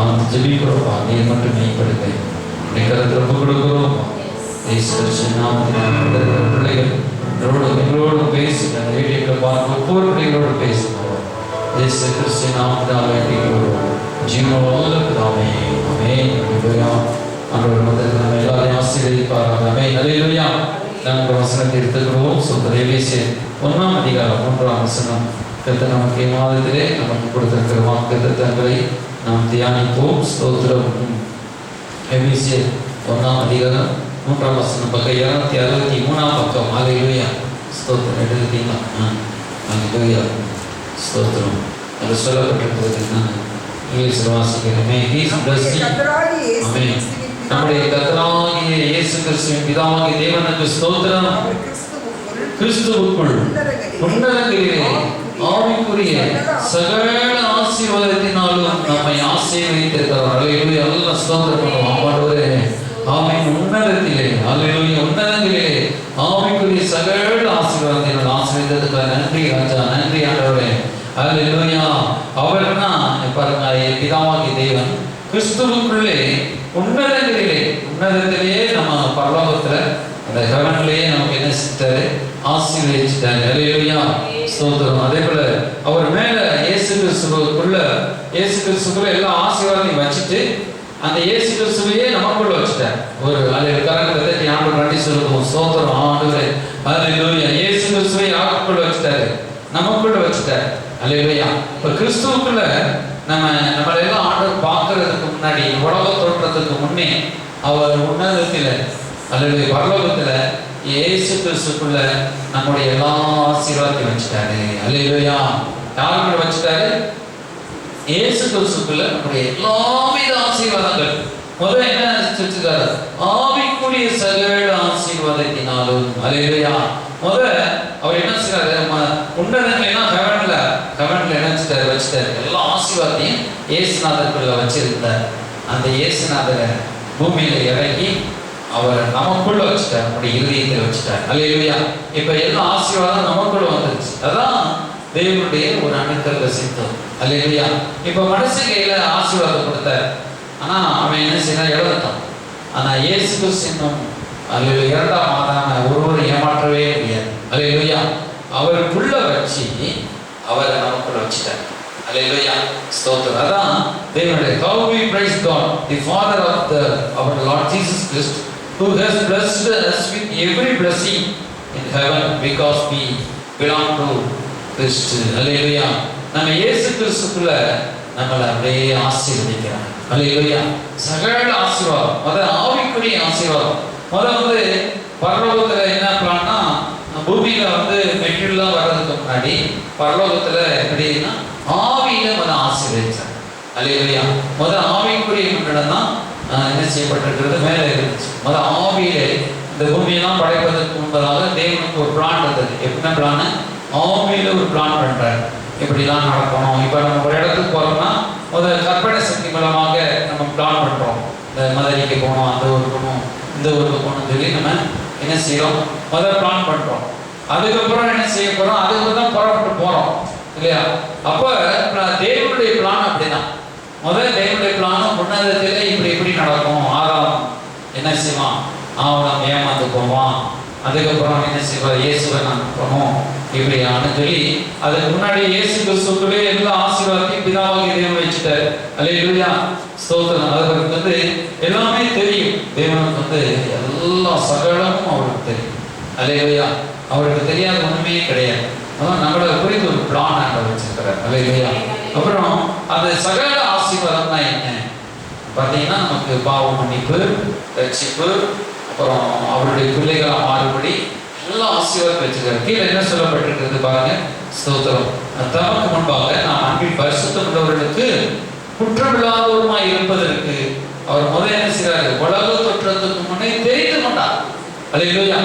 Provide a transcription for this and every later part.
நாம் ஜெபிக்கிறோம். நீர் மட்டும் மெய்ப்படுங்க. கருத்து ரொம்ப கொடுக்கிறோம். பிள்ளைகள் எங்களோடு பேசுங்க. வீடியோக்களை பார்க்க ஒவ்வொரு பிள்ளைகளோடு பேசுங்க. கிறிஸ்து நாமத்தினால் வேண்டிக்கிறோம். ஜீவனுள்ளதாமே. ஆமென். ஹல்லேலூயா. ஆண்டவர் முதல்ல நம்ம எல்லாரையும் ஆசீர்வதிப்பாராக. ஆமென். ஹல்லேலூயா. நாங்கள் வசனத்தை எடுத்துக்கிறோம். எபேசியர் 1ஆம் அதிகாரம் 3ஆம் வசனம். கர்த்தர் நமக்கு மாதத்திலே நமக்கு கொடுத்திருக்கிற வாக்குத்தத்தங்களை நாம் தியானிப்போம். ஸ்தோத்திரம். எபேசியர் 1ஆம் அதிகாரம் 3ஆம் வசனம், பக்கம் 263ஆம் பக்கம். ஹல்லேலூயா. ஸ்தோத்திரம். எடுத்துட்டீங்களா? ஹல்லேலூயா. ஸ்தோத்திரம். அது சொல்லப்பட்டிருக்கிறது. நான் இங்கிலீஷில் வாசிக்கிறேன். நம்முடைய கர்த்தராகிய இயேசு கிறிஸ்துவின் பிதாவாகிய தேவனுக்கு ஸ்தோத்திரம். கிறிஸ்துவுக்குள் உன்னதங்களிலே ஆவிக்குரிய சகல ஆசீர்வாதத்தினாலும் நம்மை ஆசீர்வதித்திருக்கிறார். ஹல்லேலூயா. எல்லாம் ஸ்தோத்திரம் பண்ணுவோம். ஆண்டவரே, ஆமென். உன்னதத்திலே, ஹல்லேலூயா, உன்னதங்களிலே ஆவிக்குரிய சகல ஆசீர்வாதத்தினால் ஆசீர்வதித்ததுக்காக நன்றி ராஜா, நன்றி ஆண்டவரே. ஹல்லேலூயா. அவர்னா பாருங்க, பிதாவாகிய தேவன் கிறிஸ்துவுக்குள்ளே உன்னதங்களிலே, உன்னதத்திலேயே நம்ம பரலோகத்துல அந்த ஹெவன்லயே நமக்கு என்ன செஞ்சாரு? ஆசீர்வதிச்சிட்டாரு. ஹல்லேலூயா. ஸ்தோத்திரம். அதே போல அவர் மேல இயேசு கிறிஸ்துவுக்குள்ள எல்லா ஆசீர்வாதத்தையும் வச்சுட்டு அந்த இயேசு கிறிஸ்துவையே நமக்குள்ள வச்சுட்டார். ஒரு கரங்களை ஆண்டவர் நன்றி சொல்லுவோம். ஸ்தோத்திரம் ஆண்டவரே. ஹல்லேலூயா. இயேசு கிறிஸ்துவை யாருக்குள்ள வச்சுட்டாரு? நமக்குள்ள வச்சுட்டார். ஹல்லேலூயா. இப்ப கிறிஸ்துவுக்குள்ள நம்மளை எல்லாம் ஆண்டவர் பார்க்கறதுக்கு முன்னாடி, உலக தோற்றத்துக்கு முன்னே அவர் உன்னதத்துல, அல்லது பரலோகத்துல இயேசு கிறிஸ்துக்குள்ள நம்முடைய எல்லா ஆசீர்வாதத்தையும் வச்சுட்டாரு. ஹல்லேலூயா. யாருக்குள்ள வச்சுட்டாரு? இயேசு கிறிஸ்துக்குள்ள நம்முடைய எல்லாவித ஆசீர்வாதங்கள். முதல்ல என்ன வச்சுட்டாரு? ஆவிக்குரிய சகல ஆசீர்வாதத்தினாலும். ஹல்லேலூயா. முதல்ல அவர் என்ன செய்யறாரு? உன்னதங்கள்லாம் ஹெவன்ல என்ன வச்சுட்டாரு? எல்லா ஆசீர்வாதத்தையும் இயேசுநாதருக்குள்ள வச்சிருந்தார். அந்த இயேசுநாதரை பூமியில இறங்கி அவர் நமக்குள்ள வச்சுட்டார், நம்முடைய இருதயத்தில் வச்சுட்டார். ஹல்லேலூயா. இப்ப எல்லா ஆசீர்வாதம் நமக்குள்ள வந்துருச்சு. அதான் தேவனுடைய ஒரு அணுக்கல்ல சித்தம். ஹல்லேலூயா. இப்ப மனுஷ கையில ஆசீர்வாதம் கொடுத்தார். ஆனா அவன் என்ன செய்யறான்? இழந்துட்டான். ஆனா இயேசு கிறிஸ்துவின் இரண்டாம் மாதான ஒருவரும் ஏமாற்றவே முடியாது. ஹல்லேலூயா. அவருக்குள்ள வச்சு அவரை நமக்குள்ள வச்சுட்டார். ஹல்லேலூயா. ஸ்தோத்திரம். அதான் தேவனுடைய how we praise God, the Father of our Lord Jesus Christ, who has blessed us with every blessing in heaven because we belong to Christ. ஹல்லேலூயா. நம்ம இயேசு கிறிஸ்துக்குள்ள நம்மளை அப்படியே ஆசீர்வதிக்கிறார். ஹல்லேலூயா. சகல ஆசீர்வாதம், முதல்ல ஆவிக்குரிய ஆசீர்வாதம். முதல்ல பரலோகத்துல என்ன பிளான்னா, பூமியில மெட்டீரியல்லாம் வர்றதுக்கு முன்னாடி பரலோகத்துல எப்படின்னா ஆவியில முதல் ஆசீர்வதிச்சார். ஹல்லேலூயா. முதல் ஆவிக்குரிய மண்டலம் தான் என்ன செய்யப்பட்டிருக்கிறது? மேலே இருந்துச்சு. முதல் ஆவியில இந்த பூமியெல்லாம் படைப்பதற்கு முன்பதாக தேவனுக்கு ஒரு பிளான் இருந்தது. என்ன பிளான்? ஆவியில ஒரு பிளான் பண்றாரு. இப்படிலாம் நடக்கணும். இப்ப நம்ம ஒரு இடத்துக்கு போறோம்னா முதல் கற்பனை சக்தி மூலமாக நம்ம பிளான் பண்றோம். இந்த மதுரைக்கு போகணும், அந்த ஊருக்கு போகணும், இந்த ஊருக்கு போகணும்னு சொல்லி நம்ம என்ன செய்யறோம்? முதல் பிளான் பண்றோம். அதுக்கப்புறம் என்ன செய்ய போறோம்? அதுக்கப்புறம் தான் புறப்பட்டு போறோம் இல்லையா? அப்ப தேவனுடைய பிளான் அப்படிதான். முதல் தேவனுடைய பிளானும் உன்னதத்திலே இப்படி நடக்கும். ஆதாம் என்ன செய்வான்? அவன் ஏமாந்து போவான். அதுக்கப்புறம் என்ன செய்வார்? இயேசுவை நான் போகணும் இப்படியான்னு சொல்லி அதுக்கு முன்னாடி இயேசு கிறிஸ்துவுக்குள்ளே எல்லா ஆசீர்வாதத்தையும் பிதாவாகிய தேவன் வச்சுட்டாரு. ஹல்லேலூயா. ஸ்தோத்திரம். அவருக்கு எல்லாமே தெரியும். தேவனுக்கு எல்லா சகலமும் அவருக்கு தெரியும். ஹல்லேலூயா. அவருக்கு தெரியாத ஒண்ணுமே கிடையாது. அதான் நம்மளை குறித்து ஒரு பிளான் ஆண்டவர் வச்சிருக்கிறார். ஹல்லேலூயா. அப்புறம் அந்த சகல ஆசீர்வாதம்னா என்ன பார்த்தீங்கன்னா, நமக்கு பாவ மன்னிப்பு, ரட்சிப்பு, அப்புறம் அவருடைய பிள்ளைகளை மாறுபடி எல்லா ஆசீர்வாதம் வச்சிருக்காரு. கீழே என்ன சொல்லப்பட்டிருக்கிறது பாருங்க. ஸ்தோத்திரம். தமக்கு முன்பாக நாம் அன்பின் பரிசுத்தம் உள்ளவர்களுக்கு குற்றமில்லாதவருமாய் இருப்பதற்கு அவர் முதல் என்ன செய்றாரு? உலக தோற்றத்துக்கு முன்னே தெரிந்து கொண்டார். ஹல்லேலூயா.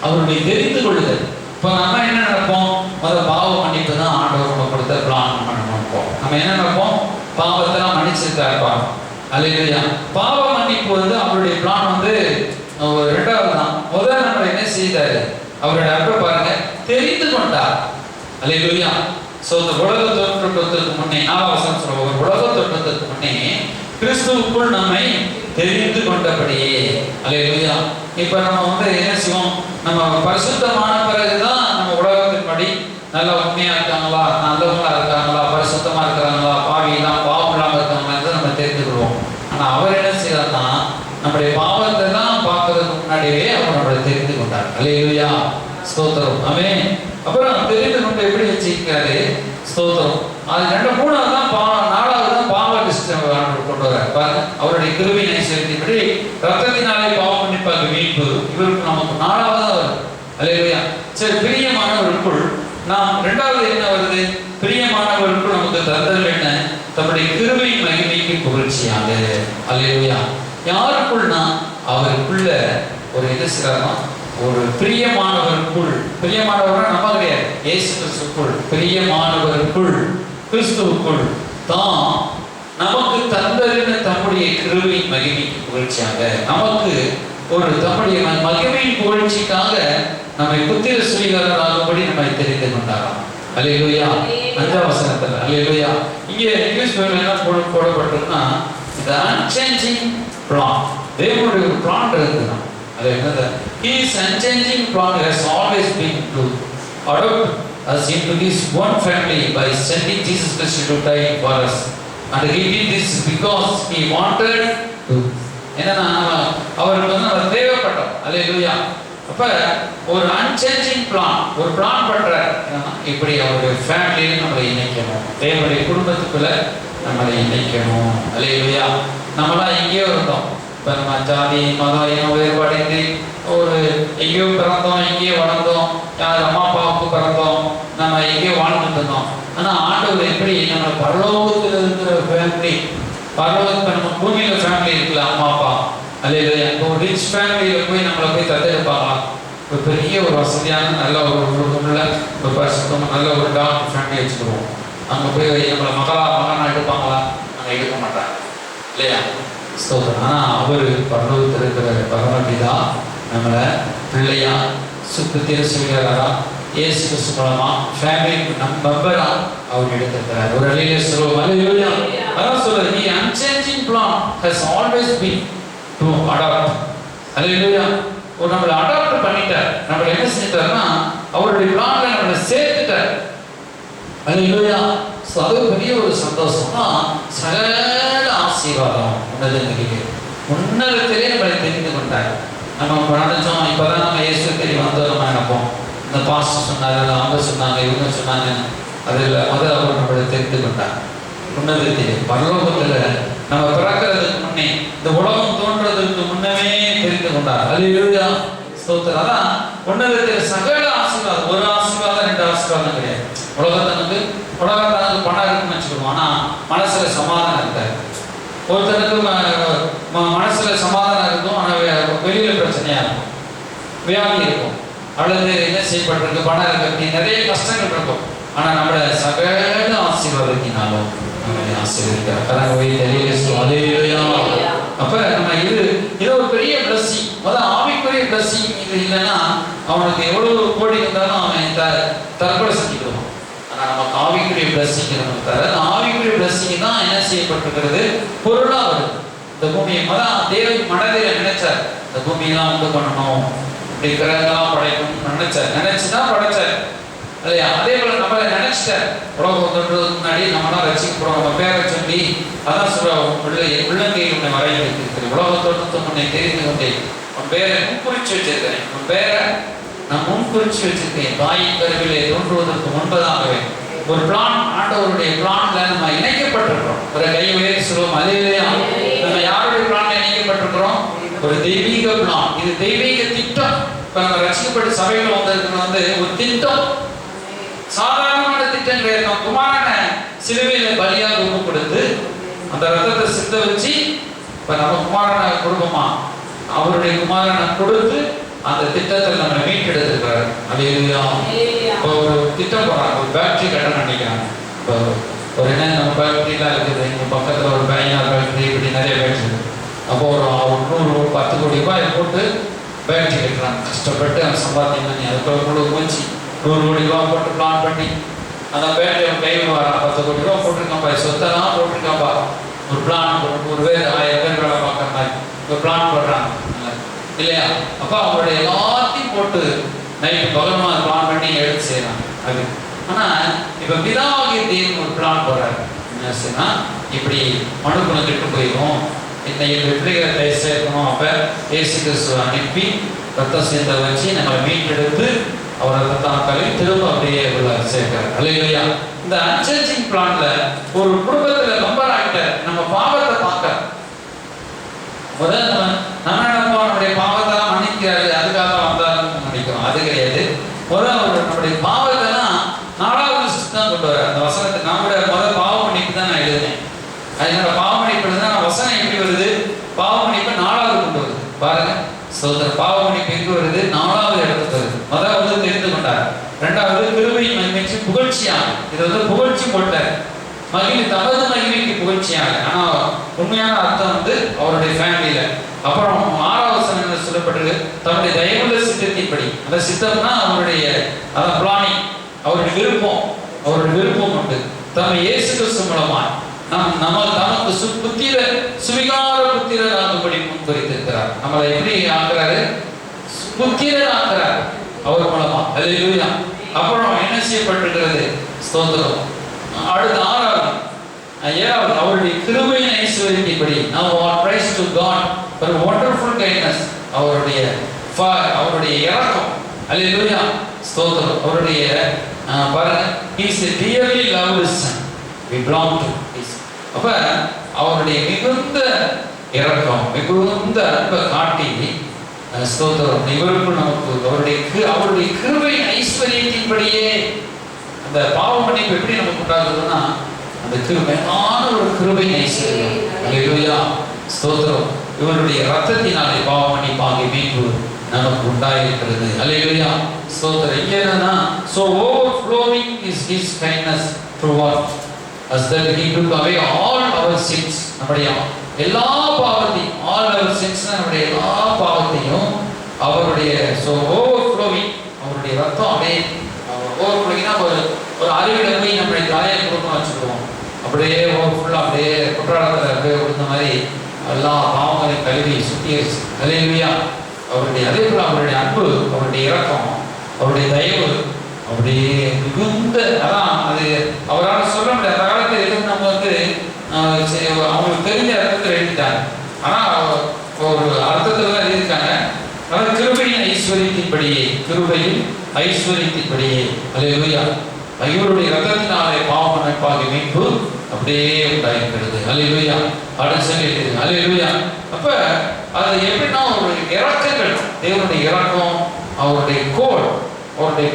அவருடைய தெரிந்து கொள்ளுதல். இப்போ நம்ம என்ன நினைப்போம்? முதல் பாவ மன்னிப்பு தான் ஆண்டவர் நம்ம கொடுத்த பிளான் நினைப்போம். நம்ம என்ன நினைப்போம்? பாவத்தெல்லாம் மன்னிச்சிருக்காருப்பா. ஹல்லேலூயா. பாவ மன்னிப்பு அவருடைய பிளான் ரெண்டாவது தான். முதல் நம்ம என்ன செய்தாரு? அவருடைய அன்பை பாருங்க, தெரிந்து கொண்டார். ஹல்லேலூயா. சோ இந்த உலக தோற்றத்துக்கு முன்னே, 4 வசனம் சொல்லுவாங்க, உலக தோற்றத்துக்கு முன்னே கிறிஸ்துவுக்குள் நம்மை தெரிந்து கொண்டபடியே. அல்லேலூயா. இப்ப நம்ம என்ன செய்வோம், நம்ம பரிசுத்தமான பிறகுதான் நம்ம உலகத்தின்படி நல்லா உண்மையா இருக்காங்களா, நல்லவங்களா இருக்காங்களா, பரிசுத்தமா இருக்கிறாங்களா, பாவியெல்லாம் பாவம் இல்லாம இருக்காங்களா நம்ம தெரிந்துக்கிறோம். ஆனா அவர் என்ன செய்யறாருன்னா, நம்முடைய பாவத்தை தான் பார்க்கறதுக்கு முன்னாடியே அவர் நம்மளை தெரிந்து கொண்டார். அல்லேலூயா, ஸ்தோத்திரம். ஆமென். அப்புறம் தெரிந்து கொண்டு எப்படி வச்சிருக்காரு, ஸ்தோத்திரம். அது 2 3 தான் 4வது தான் பாவ லிஸ்ட் கொண்டு வர பாருங்க. அவருடைய கிருபையை செலுத்திபடி ரத்தத்தினாலே பாவம் மன்னிப்பாக மீட்பு இவருக்கு நமக்கு 4வது வரும். அல்லேலூயா. சரி, பிரியமானவருக்குள் நாம் 2வது என்ன வருது, பிரியமானவருக்குள் நமக்கு தந்தல் என்ன, தம்முடைய கிருபை மகிமைக்கு புகழ்ச்சியாக. அல்லேலூயா. யாருக்குள்னா அவருக்குள்ள ஒரு என்ன செய்யறாருன்னா, ஒரு பிரியமானவருக்குள், பிரியமானவர் நம்ம கிடையாது, இயேசு கிறிஸ்துவுக்குள், பிரியமானவருக்குள் கிறிஸ்துவுக்குள் தான் நமக்கு தந்தரின தம்முடைய கிருபை மகிமைக்கு புகழ்ச்சியாக, நமக்கு ஒரு தம்முடைய மகிமையின் புகழ்ச்சிக்காக நம்மை புத்திர சுவீகாரராகும்படி நம்மை தெரிந்து கொண்டாராம். அல்லேலூயா. 5ஆம் வசனத்துல அல்லேலூயா. இங்கே இங்கிலீஷ் பைபிள்ல என்ன போடப்பட்டிருக்குன்னா, the unchanging plan. தேவனுடைய ஒரு பிளான் இருக்குதான். அது என்னது, his unchanging plan has always been to adopt us into his one family by sending Jesus Christ to die for us, and he did this because he wanted to. என்னன்னா அவருக்கு நம்ம தேவைப்பட்டோம். அல்லேலூயா. அப்ப ஒரு unchanging plan, ஒரு plan பண்றார். இப்படி அவருடைய ஃபேமிலியில நம்மளை இணைக்கணும், தேவனுடைய குடும்பத்துக்குள்ள நம்மளை இணைக்கணும். அல்லேலூயா. நம்மளாம் எங்கேயோ இருந்தோம். இப்போ நம்ம ஜாதி மதம் இனம் வேறுபாடு ஒரு எங்கேயோ பிறந்தோம், எங்கேயோ வளர்ந்தோம், யார் அம்மா அப்பாவுக்கு பிறந்தோம், நம்ம எங்கேயோ வாழ்ந்துட்டு இருந்தோம். ஆனால் ஆண்டவர் எப்படி நம்ம பரலோகத்தில் இருக்கிற ஃபேமிலி, பரலோகத்தில் நம்ம பூமியில் ஃபேமிலி இருக்குல்ல அம்மா அப்பா, அல்லேலூயா. இப்போ ஒரு ரிச் ஃபேமிலியில் போய் நம்மளை போய் தத்தெடுப்பாங்களா, ஒரு பெரிய ஒரு வசதியான நல்ல ஒரு குடும்பமுள்ள ஒரு பரிசுத்தமாக நல்ல ஒரு டாக்டர் ஃபேமிலி வச்சுக்கிடுவோம். அங்கே போய் நம்மளை மகனாக எடுப்பாங்களா, அங்கே எடுக்க மாட்டாங்க இல்லையா, ஸ்தோத்திரம். ஆனால் அவர் பரலோகத்தில் இருக்கிற பரமபிதா நம்மளை பிள்ளையா சுத்திர சுவீகாரரா இயேசு கிறிஸ்து மூலமா ஃபேமிலி மெம்பரா அவர் எடுத்திருக்கிறார். ஒரு அல்லேலூயா சொல்லுவோம். அல்லேலூயா. அதான் சொல்றது, he unchanging plan has always been to adopt. அல்லேலூயா. ஒரு நம்மளை அடாப்ட் பண்ணிட்டார், நம்மளை என்ன செஞ்சிட்டாருன்னா அவருடைய பிளான்ல நம்மளை சேர்த்துட்டார். அல்லேலூயா. அது பெரிய ஒரு சந்தோஷம் தான். சகல ஆசீர்வாதம் உன்னதத்திலே நம்மளை தெரிந்து கொண்டார். நம்ம நினைச்சோம் இப்பதான் நம்ம இயேசு தேடி வந்தோம் நம்ம நினைப்போம், இந்த பாஸ்டர் சொன்னாங்க, அவங்க சொன்னாங்க, இவங்க சொன்னாங்க, அதில் முதல் அவர் நம்மளை தெரிந்து கொண்டார். உன்னதத்திலே பரலோகத்துல நம்ம பிறக்கிறதுக்கு முன்னே, இந்த உலகம் தோன்றதுக்கு முன்னமே தெரிந்து கொண்டார். அல்லேலூயா, ஸ்தோத்திரம். அதான் உன்னதத்தில் சகல ஆசீர்வாதம், ஒரு ஆசீர்வாதம் 2 ஆசீர்வாதம் கிடையாது. உலகத்தனுக்கு பணம் இருக்குன்னு வச்சுக்கணும், ஆனா மனசுல சமாதானம் இருக்காது. ஒருத்தனுக்கு மனசுல சமாதானம் இருக்கும், ஆனா வெளியில பிரச்சனையா இருக்கும், வியாதி இருக்கும், அல்லது என்ன செய்யப்பட்டிருக்கு, பணம் இருக்கு, நிறைய கஷ்டங்கள் இருக்கும். ஆனா நம்மள சகல ஆசீர்வாதத்தினாலும் நம்மளை ஆசீர்வதிக்கிறார். அப்ப நம்ம இது ஒரு பெரிய பிளஸிங். அதான் ஆவிக்குரிய பிளஸிங். இது இல்லைன்னா அவனுக்கு எவ்வளவு கோடி இருந்தாலும் அவன் தற்கொலை செஞ்சுக்கிடுவான். ஆனா நமக்கு ஆவிக்குரிய பிளஸிங் நமக்கு தர, ஆவிக்குரிய பிளஸிங் தான் என்ன செய்யப்பட்டிருக்கிறது, பொருளா வருது. இந்த பூமியை தேவன் மனதில் நினைச்சார், இந்த பூமியெல்லாம் உண்டு பண்ணணும், இப்படி கிரகங்கள்லாம் படைக்கணும்னு நினைச்சுதான் படைச்சார் இல்லையா. அதே போல நம்மளை நினைச்சிட்டார். உலகம் தோன்றதுக்கு முன்னாடி நம்மளாம் ரசிக்கப்படும், நம்ம பேரை சொல்லி அதான் சொல்றோம், உள்ளங்கையில் உன்னை வரைந்திருக்கிறேன், உலகம் தோன்றதுக்கு முன்னே தெரிந்து கொண்டேன், உன் பேரை முன்குறிச்சு வச்சிருக்கிறேன், உன் பேரை நான் முன்குறிச்சு வச்சிருக்கேன், தாயின் கருவிலே தோன்றுவதற்கு முன்பதாகவே. ஒரு பிளான், ஆண்டவருடைய பிளான்ல நம்ம இணைக்கப்பட்டிருக்கிறோம். ஒரு கை உயர்த்தி சொல்லுவோம். அல்லேலூயா. நம்ம யாருடைய பிளான்ல இணைக்கப்பட்டிருக்கிறோம், ஒரு தெய்வீக பிளான். இது தெய்வீக திட்டம். இப்ப நம்ம ரசிக்கப்பட்ட சபைகள் வந்ததுக்கு ஒரு திட்டம், சாதாரணமான திட்டம் கிடையாது. குமாரனை சிலுவையில பலியாக ஒப்பு கொடுத்து அந்த ரத்தத்தை சித்த வச்சு, இப்ப நம்ம குமாரனை குடும்பமா அவருடைய குமாரனை கொடுத்து அந்த திட்டத்தில் நம்ம மீட்டெடுத்திருக்கிறாரு. அல்லேலூயா. இப்போ ஒரு திட்டம் போறாங்க, ஒரு ஃபேக்டரி கட்டணும் நினைக்கிறாங்க. இப்போ ஒரு என்ன நம்ம ஃபேக்டரிலாம் இருக்குது, எங்கள் பக்கத்தில் ஒரு பையனார் ஃபேக்டரி, இப்படி நிறைய ஃபேக்டரி. அப்போ ஒரு 10 கோடி ரூபாய் போட்டு ஃபேக்டரி கட்டுறாங்க. கஷ்டப்பட்டு அந்த சம்பாத்தியம் பண்ணி அதுக்குள்ள மூச்சு 100 கோடி ரூபாய் போட்டு பிளான் பண்ணி அந்த ஃபேக்டரி கையில் வரான். 10 கோடி ரூபா போட்டிருக்காப்பா, சொத்தெல்லாம் போட்டிருக்காப்பா, ஒரு பிளான், ஒரு பேர் 1000 பேர் வேலை பார்க்குற மாதிரி ஒரு பிளான் போடுறாங்க இல்லையா? அப்போ அவங்களுடைய எல்லாத்தையும் போட்டு நைட்டு பகலமா பிளான் பண்ணி எடுத்து செய்யறாங்க அது. ஆனால் இப்போ பிதாவாகிய தேவன் ஒரு பிளான் போடுறாரு. என்ன செய்யனா, இப்படி மனுக்குணம் கெட்டு போயிடும், இன்னைக்கு பிள்ளைகளை கை சேர்க்கணும். அப்போ இயேசு கிறிஸ்துவை அனுப்பி ரத்தம் சேர்ந்த வச்சு நம்மளை மீட்டெடுத்து அவரை ரத்தம் கழுவி திரும்ப அப்படியே சேர்க்கிறார். அல்லேலூயா. இந்த அன்சேஞ்சிங் பிளான்ல ஒரு குடும்பத்தில் மெம்பர் ஆகிட்ட நம்ம பாவத்தை பார்க்க முதல் நம்ம நினைப்போம் நம்முடைய பாவத்தெல்லாம் மன்னிக்கிறாரு, அதுக்காக வந்தாருன்னு நினைக்கிறோம். அது கிடையாது. முதல் நம்முடைய பாவத்தெல்லாம் 4வது தான் கொண்டு வர. அந்த வசனத்தை நம்முடைய முதல் பாவ மன்னிப்பு தான் நான் எழுதுனேன். அதனால பாவ மன்னிப்பு எழுதுனா நான் வசனம் எப்படி வருது? பாவ மன்னிப்பு 4வது கொண்டு வருது. பாருங்க, சோதர பாவ மன்னிப்பு எங்கு வருது? 4வது இடத்துக்கு வருது. முதல் தெரிந்து கொண்டார். 2வது கிருபையின் மகிமைக்கு புகழ்ச்சியாக. இது புகழ்ச்சி போட்டார். தமது மகிமைக்கு புகழ்ச்சியாக. ஆனா உண்மையான அர்த்தம் அவருடைய ஃபேமிலியில. அப்புறம் 6வது வசனம் சொல்லப்பட்டது, தன்னுடைய தயவுள்ள சித்தத்தின்படி. அந்த சித்தம்னா அவருடைய பிளானிங், அவருடைய விருப்பம். அவருடைய விருப்பம் உண்டு. தம்மை இயேசு கிறிஸ்து மூலமா நமக்கு சுவிகார புத்திரர் ஆகும்படி முன்குறித்திருக்கிறார். நம்மளை எப்படி ஆக்குறாரு? புத்திரர் ஆக்குறார் அவர் மூலமா. அல்லேலூயா. அப்புறம் என்ன செய்யப்பட்டிருக்கிறது? ஸ்தோத்திரம். அடுத்த 7வது அவருடைய கிருபையின் ஐஸ்வரியத்தின்படி. Now all praise to God for wonderful kindness. அவருடைய இரக்கம். அல்லேலூயா. ஸ்தோத்திரம். அவருடைய பாருங்க, he is a dearly loved son, we belong to his. அப்ப அவருடைய மிகுந்த இரக்கம், மிகுந்த அன்பை காட்டி ஸ்தோத்திரம் இவருக்கும் நமக்கு அவருடைய கிருபையின் ஐஸ்வரியத்தின்படியே. அந்த பாவ மன்னிப்பு எப்படி நமக்கு உண்டாகுதுன்னா, அந்த கிருபையான ஒரு கிருபையின் ஐஸ்வர்யம். அல்லேலூயா. ஸ்தோத்திரம். இவருடைய ரத்தத்தினாலே பாவ மன்னிப்பாகிய மீட்பு நமக்கு உண்டாயிருக்கிறது. அல்லேலூயா. ஸ்தோத்திரம். இங்க என்னன்னா, so overflowing is his kindness toward us that he took away all our sins. நம்முடைய எல்லா பாவத்தையும், all our sins, நம்முடைய எல்லா பாவத்தையும் அவருடைய overflowing, அவருடைய ரத்தம் அப்படியே ஓவர்ஃப்ளோயிங்னா ஒரு அருவியில போய் நம்மளுடைய தலையை கொடுக்கணும் வச்சுக்குவோம். அப்படியே ஓவர்ஃபுல்லாக அப்படியே குற்றாலத்தில் அப்படியே கொடுத்த மாதிரி எல்லா பாவங்களையும் கழுவி சுத்திகரிச்சு. அல்லேலூயா. அவருடைய அதே போல அவருடைய அன்பு, அவருடைய இரக்கம், அவருடைய தயவு அப்படியே மிகுந்த. அதான் அது அவரால் சொல்ல முடியாது. அந்த காலத்தில் எதுவும் நம்ம அவங்களுக்கு தெரிஞ்ச அர்த்தத்தில் எழுதிட்டாங்க. ஆனால் ஒரு அர்த்தத்தில் தான் எழுதியிருக்காங்க. அதாவது கிருபையின் ஐஸ்வரியத்தின்படியே, கிருபையின் ஐஸ்வரியத்தின்படியே. அல்லேலூயா. இவருடைய ரத்தத்தினாலே பாவ மன்னிப்பாகிய மீட்பு அப்படியே உண்டாயிருக்கிறது. அல்லேலூயா. அடுத்து அல்லேலூயா. அப்ப அது எப்படின்னா ஒரு இரக்கங்கள், தேவனுடைய இரக்கம், அவருடைய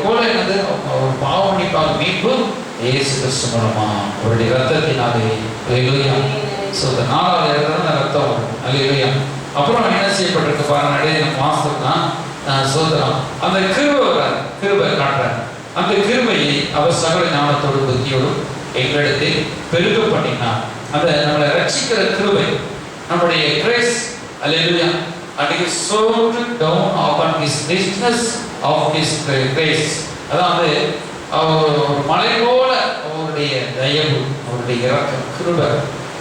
கோல் என்னது? ஒரு பாவ மன்னிப்பாகிய மீட்பு இயேசு கிறிஸ்து மூலமா அவருடைய ரத்தத்தினாலே. அல்லேலூயா. ஸோ இந்த 4வது இடத்துல ரத்தம் வரும். அல்லேலூயா. அப்புறம் என்ன செய்யப்பட்டிருக்கு பாருங்க, நம்ம மாசத்துக்கு சோதரம் அந்த கிருபை காட்டுறார். அந்த கிருபையை அவர் சகல ஞானத்தோடு புத்தியோடும் எங்களிடத்தில் பெருக பண்ணினார். அந்த நம்மளை ரட்சிக்கிற கிருபை, நம்முடைய grace. Hallelujah. and he sowed down upon his richness of his grace. அதாவது அவர் மலை போல அவருடைய தயவு, அவருடைய இரக்கம், கிருபை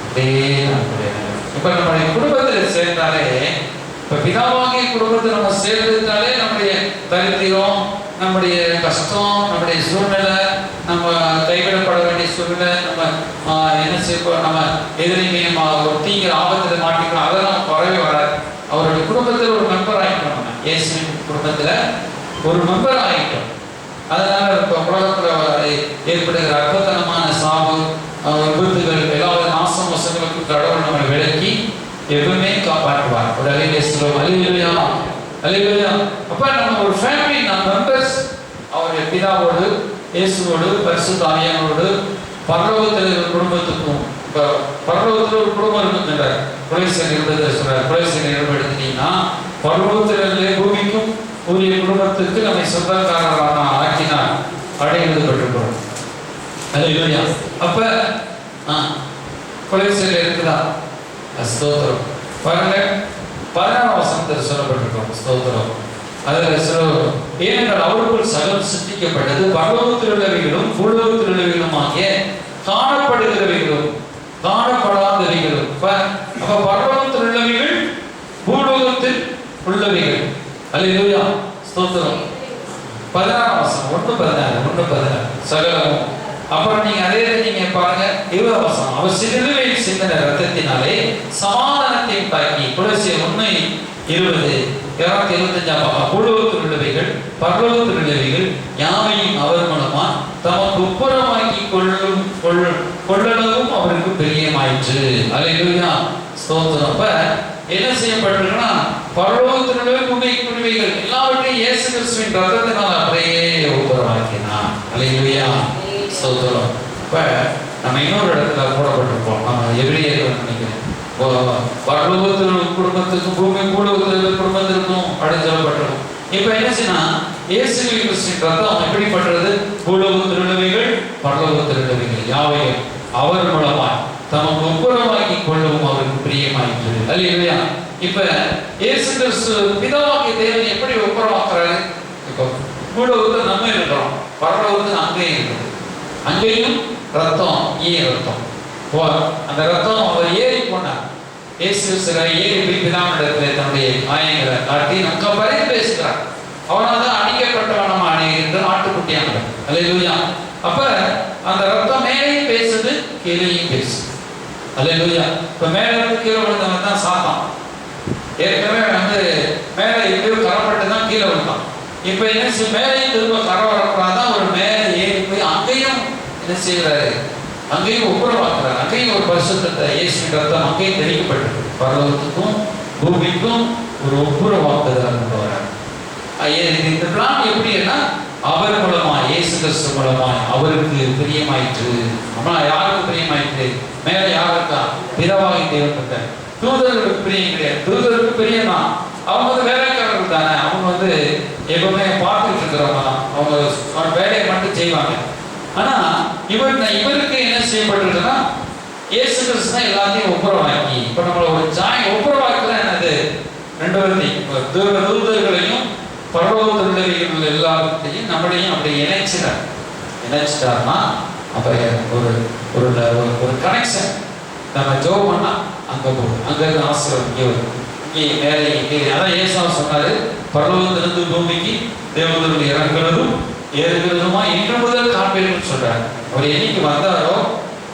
அப்படியே நம்முடைய. இப்ப நம்முடைய குடும்பத்தில் சேர்ந்தாலே, இப்ப பிதாவாகிய குடும்பத்தை நம்ம சேர்ந்தாலே நம்முடைய தரித்திரம், நம்முடைய கஷ்டம், நம்முடைய சூழ்நிலை, நம்ம கைவிடப்பட வேண்டிய சூழ்நிலை, நம்ம என்ன செய்வோம், நம்ம எதிரிமையும் ஒரு தீங்கிற ஆபத்தில் மாட்டிக்கிறோம், அதெல்லாம் குறைவே வராது. அவருடைய குடும்பத்தில் ஒரு மெம்பர் ஆகிட்டோம். நம்ம இயேசுவின் குடும்பத்தில் ஒரு மெம்பர் ஆகிட்டோம். அதனால இப்போ உலகத்தில் ஏற்படுகிற அற்புதமான சாவு, விபத்துகள், எல்லா நாசம் வசங்களுக்கும் கடவுள் நம்மளை விலக்கி எப்பவுமே காப்பாற்றுவார். ஒரு அல்லேலூயா. அல்லேலூயா. அப்ப நம்ம ஒரு ஃபேமிலி, நம்ம மெம்பர்ஸ் அவருடைய பிதாவோடு, இயேசுவோடு, பரிசுத்த ஆவியானவரோடு, பரலோகத்தில் ஒரு குடும்பத்துக்கும். இப்போ பரலோகத்தில் ஒரு குடும்பம் இருக்குங்கிற குலேசியர் 20 சொல்றார். குலேசியர் 20 எடுத்துட்டீங்கன்னா, பரலோகத்திலே பூமிக்கும் உரிய குடும்பத்துக்கு நம்மை சொந்தக்காரரான ஆக்கினார் அடையப்பட்டிருக்கிறோம். அல்லேலூயா. அப்ப கொலேசியர் இருக்குதா? ஸ்தோத்திரம். பாருங்க, 16ஆம் வசனத்தில் சொல்லப்பட்டிருக்கோம். ஸ்தோத்திரம். அதில் ஏனென்றால் அவருக்குள் சகலம் சிருஷ்டிக்கப்பட்டது, பரலோகத்தில் உள்ளவைகளும் பூலோகத்தில் உள்ளவைகளும் ஆகிய காணப்படுகிறவைகளும் காணப்படாதவைகளும் அப்ப பரலோகத்தில் உள்ளவைகள் பூலோகத்தில் உள்ளவைகள். அல்லேலூயா, ஸ்தோத்திரம். 16 வசனம் 1:16 சகலமும். அப்புறம் நீங்க அதே நீங்க பாருங்க 20 வசனம். அவர் சிலுவையில் சிந்தின ரத்தத்தினாலே சமாதானத்தை உண்டாக்கி. கொலோசியர் 1:20 225 பூலோகத்தில் உள்ளவைகள் பரலோகத்தில் உள்ளவைகள் யாவையும் அவர் மூலமா தமக்கு ஒப்புரமாக்கி கொள்ளளவும் அவருக்கு பிரியமாயிற்று. அல்லேலூயா, ஸ்தோத்திரம். அப்ப என்ன செய்யப்பட்டிருக்குன்னா பரலோகத்தில் உள்ள பூமிக்குரியவைகள் எல்லாவற்றையும் இயேசு கிறிஸ்துவின் ரத்தத்தினால் அப்படியே ஒப்புரமாக்கினார். அல்லேலூயா, ஸ்தோத்திரம். இப்ப நம்ம இன்னொரு இடத்துல போடப்பட்டிருப்போம். நம்ம எபிரேயர்கள் நினைக்கிறேன், பரலோகத்தில் குடும்பத்துக்கும் பூமி பூலோகத்தில் குடும்பத்திற்கும் அப்படின்னு சொல்லப்பட்டிருக்கும். இப்ப என்ன செய்யணும், இயேசு கிறிஸ்துவின் ரத்தம் எப்படிப்பட்டது? பூலோகத்தில் உள்ளவைகள் பரலோகத்தில் உள்ளவைகள் யாவையும் அவர் மூலமாய் தமக்கு ஒப்புரமாக்கி கொள்ளவும் அவருக்கு பிரியமாயிற்று. அல்லேலூயா. இப்ப இயேசு கிறிஸ்து பிதாவாகிய தேவன் எப்படி ஒப்புரமாக்குறாரு? இப்போ பூலோகத்தில் நம்ம இருக்கிறோம், பரலோகத்தில் அங்கேயும் இருக்குது. அங்கேயும் ரத்தம், ஏன் ரத்தம்? அந்த ரத்தம் அவர் ஏறி போனார். இயேசு ஏறி போய் பிதாவிடத்தில் தன்னுடைய காயங்களை காட்டி நமக்கு பரிந்து பேசுகிறார். அவனால் தான் அடிக்கப்பட்டவனமா அணிகின்ற ஆட்டுக்குட்டியானவர். அல்லேலூயா. அப்ப அந்த ரத்தம் மேலேயும் பேசுது, கீழேயும் பேசுது. அல்லேலூயா. இப்ப மேல கீழே விழுந்தவன் தான் சாத்தான். ஏற்கனவே மேல எப்படியோ கரப்பட்டு தான் கீழே விழுந்தான். இப்ப என்ன மேலையும் திரும்ப கரை வரக்கூடாதான் ஒரு மேல ஏறி போய் அங்கேயும் என்ன செய்கிறாரு? அங்கேயும் ஒப்புரவாக்குறாரு. அங்கேயும் ஒரு பரிசுத்தத்தை இயேசுவின் ரத்தம் அங்கேயும் தெளிக்கப்பட்டது. பரலோகத்துக்கும் பூமிக்கும் ஒரு ஒப்புரவாக்குதல் கொண்டு வரார். இந்த பிளான் எப்படின்னா அவர் மூலமா, இயேசு கிறிஸ்து மூலமா அவருக்கு பிரியமாயிற்று. ஆனா யாருக்கு பிரியமாயிற்று? மேல யார் இருக்கா? பிதாவாகிய தேவன் இருக்க. தூதர்களுக்கு பிரியம் கிடையாது. தூதருக்கு பிரியம் தான். அவங்க வேலைக்காரர்கள் தானே. அவங்க எப்பவுமே பார்த்துட்டு இருக்கிறவங்க தான். அவங்க வேலையை மட்டும் செய்வாங்க. ஆனா இவருக்கு என்ன செய்யப்பட்டிருக்குன்னா இயேசு கிறிஸ்து தான் எல்லாத்தையும் ஒப்புரவாக்கி. இப்ப நம்மள ஒரு ஒப்புரவாக்குதான் என்னது? 2 தூதர்களையும் பரலோகத்தில் உள்ளவைகள் எல்லாத்தையும் நம்மளையும் அப்படி இணைச்சிட்டார்னா அப்ப ஒரு கனெக்ஷன். நம்ம ஜோம் பண்ணா அங்க போகும், அங்க இருந்து ஆசீர்வாதம் இங்கே வரும், இங்கே மேலே இங்கே. அதான் ஏசாவ சொன்னாரு, பரலோகத்திலிருந்து பூமிக்கு தேவதூதர்கள் இறங்குறதும் ஏறுகிறதுமா இன்று முதல் காண்பீர்கள் சொல்றாரு. அவர் என்னைக்கு வந்தாரோ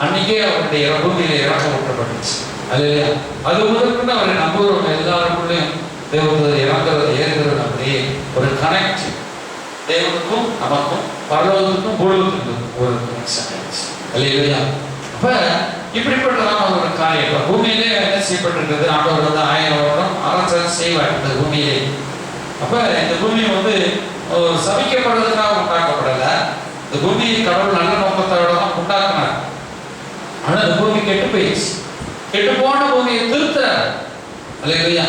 அன்னைக்கே அவருடைய பூமியில இறக்க விட்டப்பட்டுச்சு. அல்லையா? அது முதற்கொண்டு அவரை நம்புகிறவங்க எல்லாருக்குள்ளேயும் தேவதூதர் இறங்குறது ஏறுகிறது அப்படியே ஒரு கனெக்ட். தேவனுக்கும் நமக்கும் பரலோகத்துக்கும் பூலோகத்துக்கும் ஒரு கனெக்ஷன் ஆயிடுச்சு. அல்லையா? அப்ப இப்படிப்பட்டதான ஒரு காரியம். இப்ப பூமியிலே என்ன செய்யப்பட்டிருக்கிறது? ஆண்டவர் 1000 வருடம் அரசாட்சி செய்வார் இந்த பூமியிலே. அப்ப இந்த பூமி சபிக்கப்படுறதுக்காக உண்டாக்கப்படல. இந்த பூமியை கடவுள் நல்ல நோக்கத்தோட தான் உண்டாக்குனார். ஆனா இந்த பூமி கெட்டு போயிடுச்சு. கெட்டு போன பூமியை திருத்துறார். அல்லேலூயா.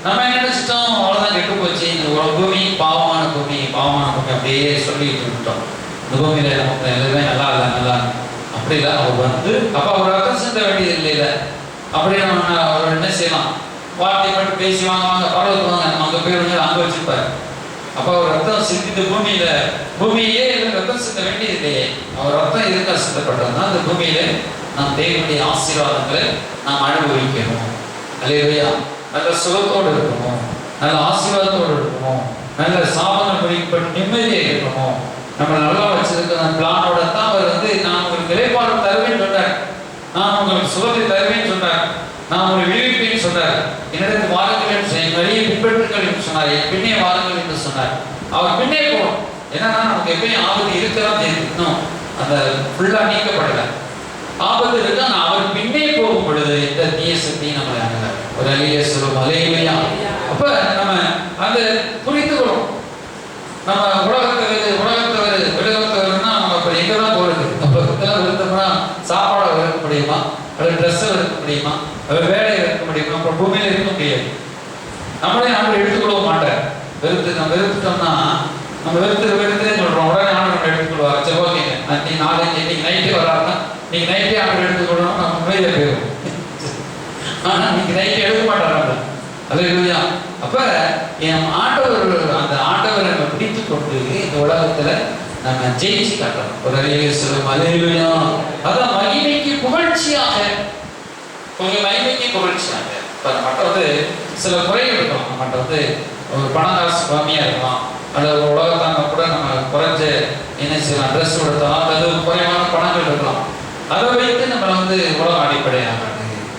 நம்ம என்ன நினைச்சிட்டோம்? அவ்வளவுதான், கெட்டு போச்சு இந்த பூமி, பாவமான பூமி அப்படியே சொல்லிட்டு விட்டோம். இந்த பூமியில நமக்கு எல்லாமே நல்லா இல்லை அப்படி இல்லை. அவர் அப்ப அவர் ரத்தம் சிந்த வேண்டியது இல்லையில. அப்படி நம்ம அவர் என்ன செய்யலாம்? வார்த்தை மட்டும் பேசி வாங்க பரவத்து வாங்க, நம்ம அங்க போய் அங்க வச்சிருப்பாரு. அப்ப அவர் ரத்தம் சிந்தித்து பூமியே ரத்தம் சிந்த வேண்டியது இல்லையே. அவர் ரத்தம் எதுக்காக சிந்தப்பட்டதுன்னா அந்த பூமியில நாம் தேவனுடைய ஆசீர்வாதங்களை நாம் அனுபவிக்கணும். அல்லேலூயா. நல்ல சுகத்தோடு இருக்கணும், நல்ல ஆசீர்வாதத்தோடு இருக்கணும், நல்ல சாபனம் பிடிக்கப்பட்டு நிம்மதியாக இருக்கணும். நம்ம நல்லா வச்சிருக்கிற பிளானோட தான் அவர் நான் உங்களுக்கு நிலைப்பாடு தருவேன்னு சொன்னார், நான் உங்களுக்கு சுகத்தை தருவேன்னு சொன்னார், நான் உங்களை விடுவிப்பேன்னு சொன்னார், என்னிடத்து வாருங்கள் என்று என் வழியை பின்பற்றுங்கள் என்று சொன்னார், என் பின்னே வாருங்கள் என்று சொன்னார். அவர் பின்னே போகணும். என்னன்னா நமக்கு எப்பயும் ஆபத்து இருக்கிறதா இருக்கணும், அந்த ஃபுல்லா நீக்கப்படலை. ஆபத்து இருக்கு. ஆனால் அவர் பின்னே போகும் பொழுது எந்த தீய சக்தியும் நம்மளை அணுகாது. ஒரு அழிய சொல்லும் அலையிலையா. அப்ப நம்ம அந்த புரிந்துக்கிறோம். நம்ம உலகத்தவர்னா நம்ம இப்போ எங்கே தான் போகிறது? அப்போ இதெல்லாம் விருந்தோம்னா சாப்பாடை விற்க முடியுமா? அல்லது ட்ரெஸ்ஸை விற்க முடியுமா? அல்லது வேலையை விற்க முடியுமா? அப்புறம் பூமியில இருக்க முடியாது. நம்மளே நம்ம எடுத்துக்கொள்ள மாட்டேன். நம்ம வெறுத்துட்டோம்னா நம்ம வெறுத்துலேன்னு சொல்கிறோம். உடனே ஆண்டு எடுத்துக்கொள்வார். சரி, ஓகேங்க, நீ நாளைக்கு இன்னைக்கு நைட்டே வராருன்னா நீங்க நைட்டே ஆண்டு எடுத்துக்கொள்ளணும், நம்ம உண்மையிலே போயிடும். ஆனா நீங்க நைட்டே எடுக்க மாட்டாங்க. அல்லேலூயா. அப்ப என் ஆண்டவர், அந்த ஆண்டவரை நம்ம பிடித்து கொண்டு இந்த உலகத்துல நம்ம ஜெயிச்சு காட்டணும். ஒரு அல்லேலூயா சொல்லும். அல்லேலூயா. அதான் மகிமைக்கு புகழ்ச்சியாக உங்கள் மகிமைக்கு புகழ்ச்சியாங்க. இப்போ நம்மகிட்ட வந்து சில குறைகள் இருக்கலாம். நம்மகிட்ட வந்து ஒரு பணம் காசு கம்மியாக இருக்கலாம், அல்லது ஒரு உலகத்தாங்க கூட நம்ம குறைஞ்ச என்ன செய்யலாம், ட்ரெஸ் கொடுத்தலாம், அல்லது குறைவான பணங்கள் இருக்கலாம். அதை வைத்து நம்மளை வந்து உலகம் அடிப்படையாக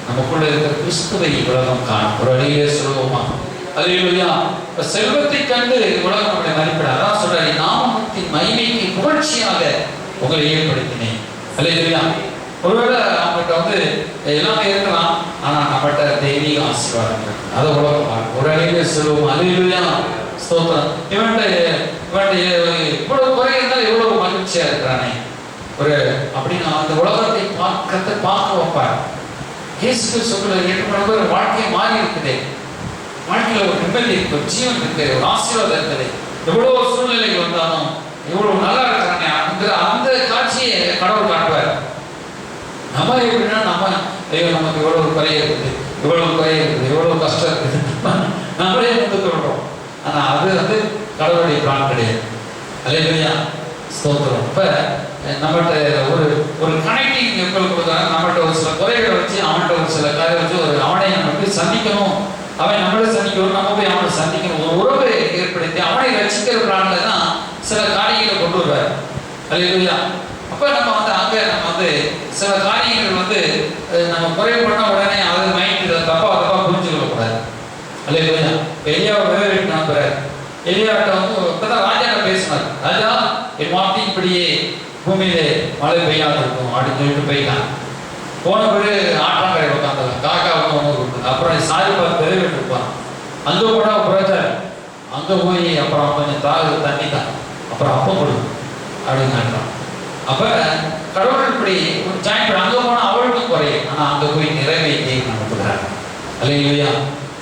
நமக்குள்ள இருக்கிற கிறிஸ்துவை உலகம் காணும். ஒரு அடியிலே சொல்லுவோமா? அல்லேலூயா. இப்போ செல்வத்தை கண்டு உலகம் நம்மளை மதிப்பிட. அதான் சொல்றாரு, நாமத்தின் மகிமைக்கு புகழ்ச்சியாக உங்களை ஏற்படுத்தினேன். அல்லேலூயா. ஒருவேளை நம்மகிட்ட வந்து எல்லாமே இருக்கலாம், ஆனால் நம்மகிட்ட தெய்வீக ஆசீர்வாதம் இருக்கு. அதை உலகம் ஒரு அடியிலே சொல்லுவோம். அல்லேலூயா. ஸ்தோத்திரம். இவன்ட்ட இவ்வளவு குறை இருந்தால் எவ்வளவு மகிழ்ச்சியா இருக்கிறானே ஒரு அப்படின்னு அந்த உலகத்தை பார்க்க வைப்பார். இயேசு கிறிஸ்துவுக்குள்ள 8 மணி நேரம் வாழ்க்கையை மாறி இருக்குது. வாழ்க்கையில் ஒரு நிம்மதி இருக்கு, ஒரு ஜீவன் இருக்கு, ஒரு ஆசீர்வாதம் இருக்குது. எவ்வளவு சூழ்நிலைகள் வந்தாலும் எவ்வளவு நல்லா இருக்கிறானே அந்த காட்சியை கடவுள் காட்டுவார். நம்ம எப்படின்னா ஐயோ நமக்கு எவ்வளவு குறை இருக்குது, எவ்வளவு கஷ்டம் இருக்குது, நம்மளே வந்து சொல்றோம். ஆனா அது வந்து கடவுளுடைய பிளான் கிடையாது. அல்லேலூயா. ஸ்தோத்திரம். இப்ப நம்மகிட்ட ஒரு கனெக்டிங் எப்போ கொடுக்குறாங்க, நம்மகிட்ட ஒரு சில குறைகளை வச்சு அவன்கிட்ட ஒரு சில காரை வச்சு அவனை நம்ம போய் சந்திக்கணும், அவன் நம்மளை சந்திக்கணும், நம்ம போய் அவனை சந்திக்கணும், ஒரு உறவை ஏற்படுத்தி அவனை ரசிக்கிற பிளான்ல தான் சில காரியங்களை கொண்டு வருவார். அல்லேலூயா. அப்ப நம்ம வந்து அங்கே நம்ம வந்து சில காரியங்கள் வந்து நம்ம குறை பண்ண உடனே அது மைண்ட் தப்பா புரிஞ்சுக்க கூடாது. அல்லேலூயா. எலியாவை வேறு நம்புறாரு. எலியாட்ட வந்து இப்பதான் ராஜா பேசினார். ராஜா, என் வார்த்தை இப்படியே பூமியிலே மழை பெய்யாது இருக்கும் அப்படின்னு சொல்லிட்டு போயிட்டான். போன பிறகு ஆட்டாங்கரை உட்காந்துருக்கான். காக்கா வந்து அப்புறம் சாரி பார்த்து பெருவிட்டு இருப்பான். அங்கே போனா பிரச்சாரம், அங்கே போய் அப்புறம் கொஞ்சம் தண்ணி தான், அப்புறம் அப்பம் கொடு அப்படின்னு காட்டுறான். அப்போ கடவுள் இப்படி ஒரு ஜாயின் பண்ணி அங்கே போனால் அவளுக்கும் குறையும், ஆனால் அங்கே போய் நிறைவேற்றி நடத்துகிறாங்க. அல்லேலூயா.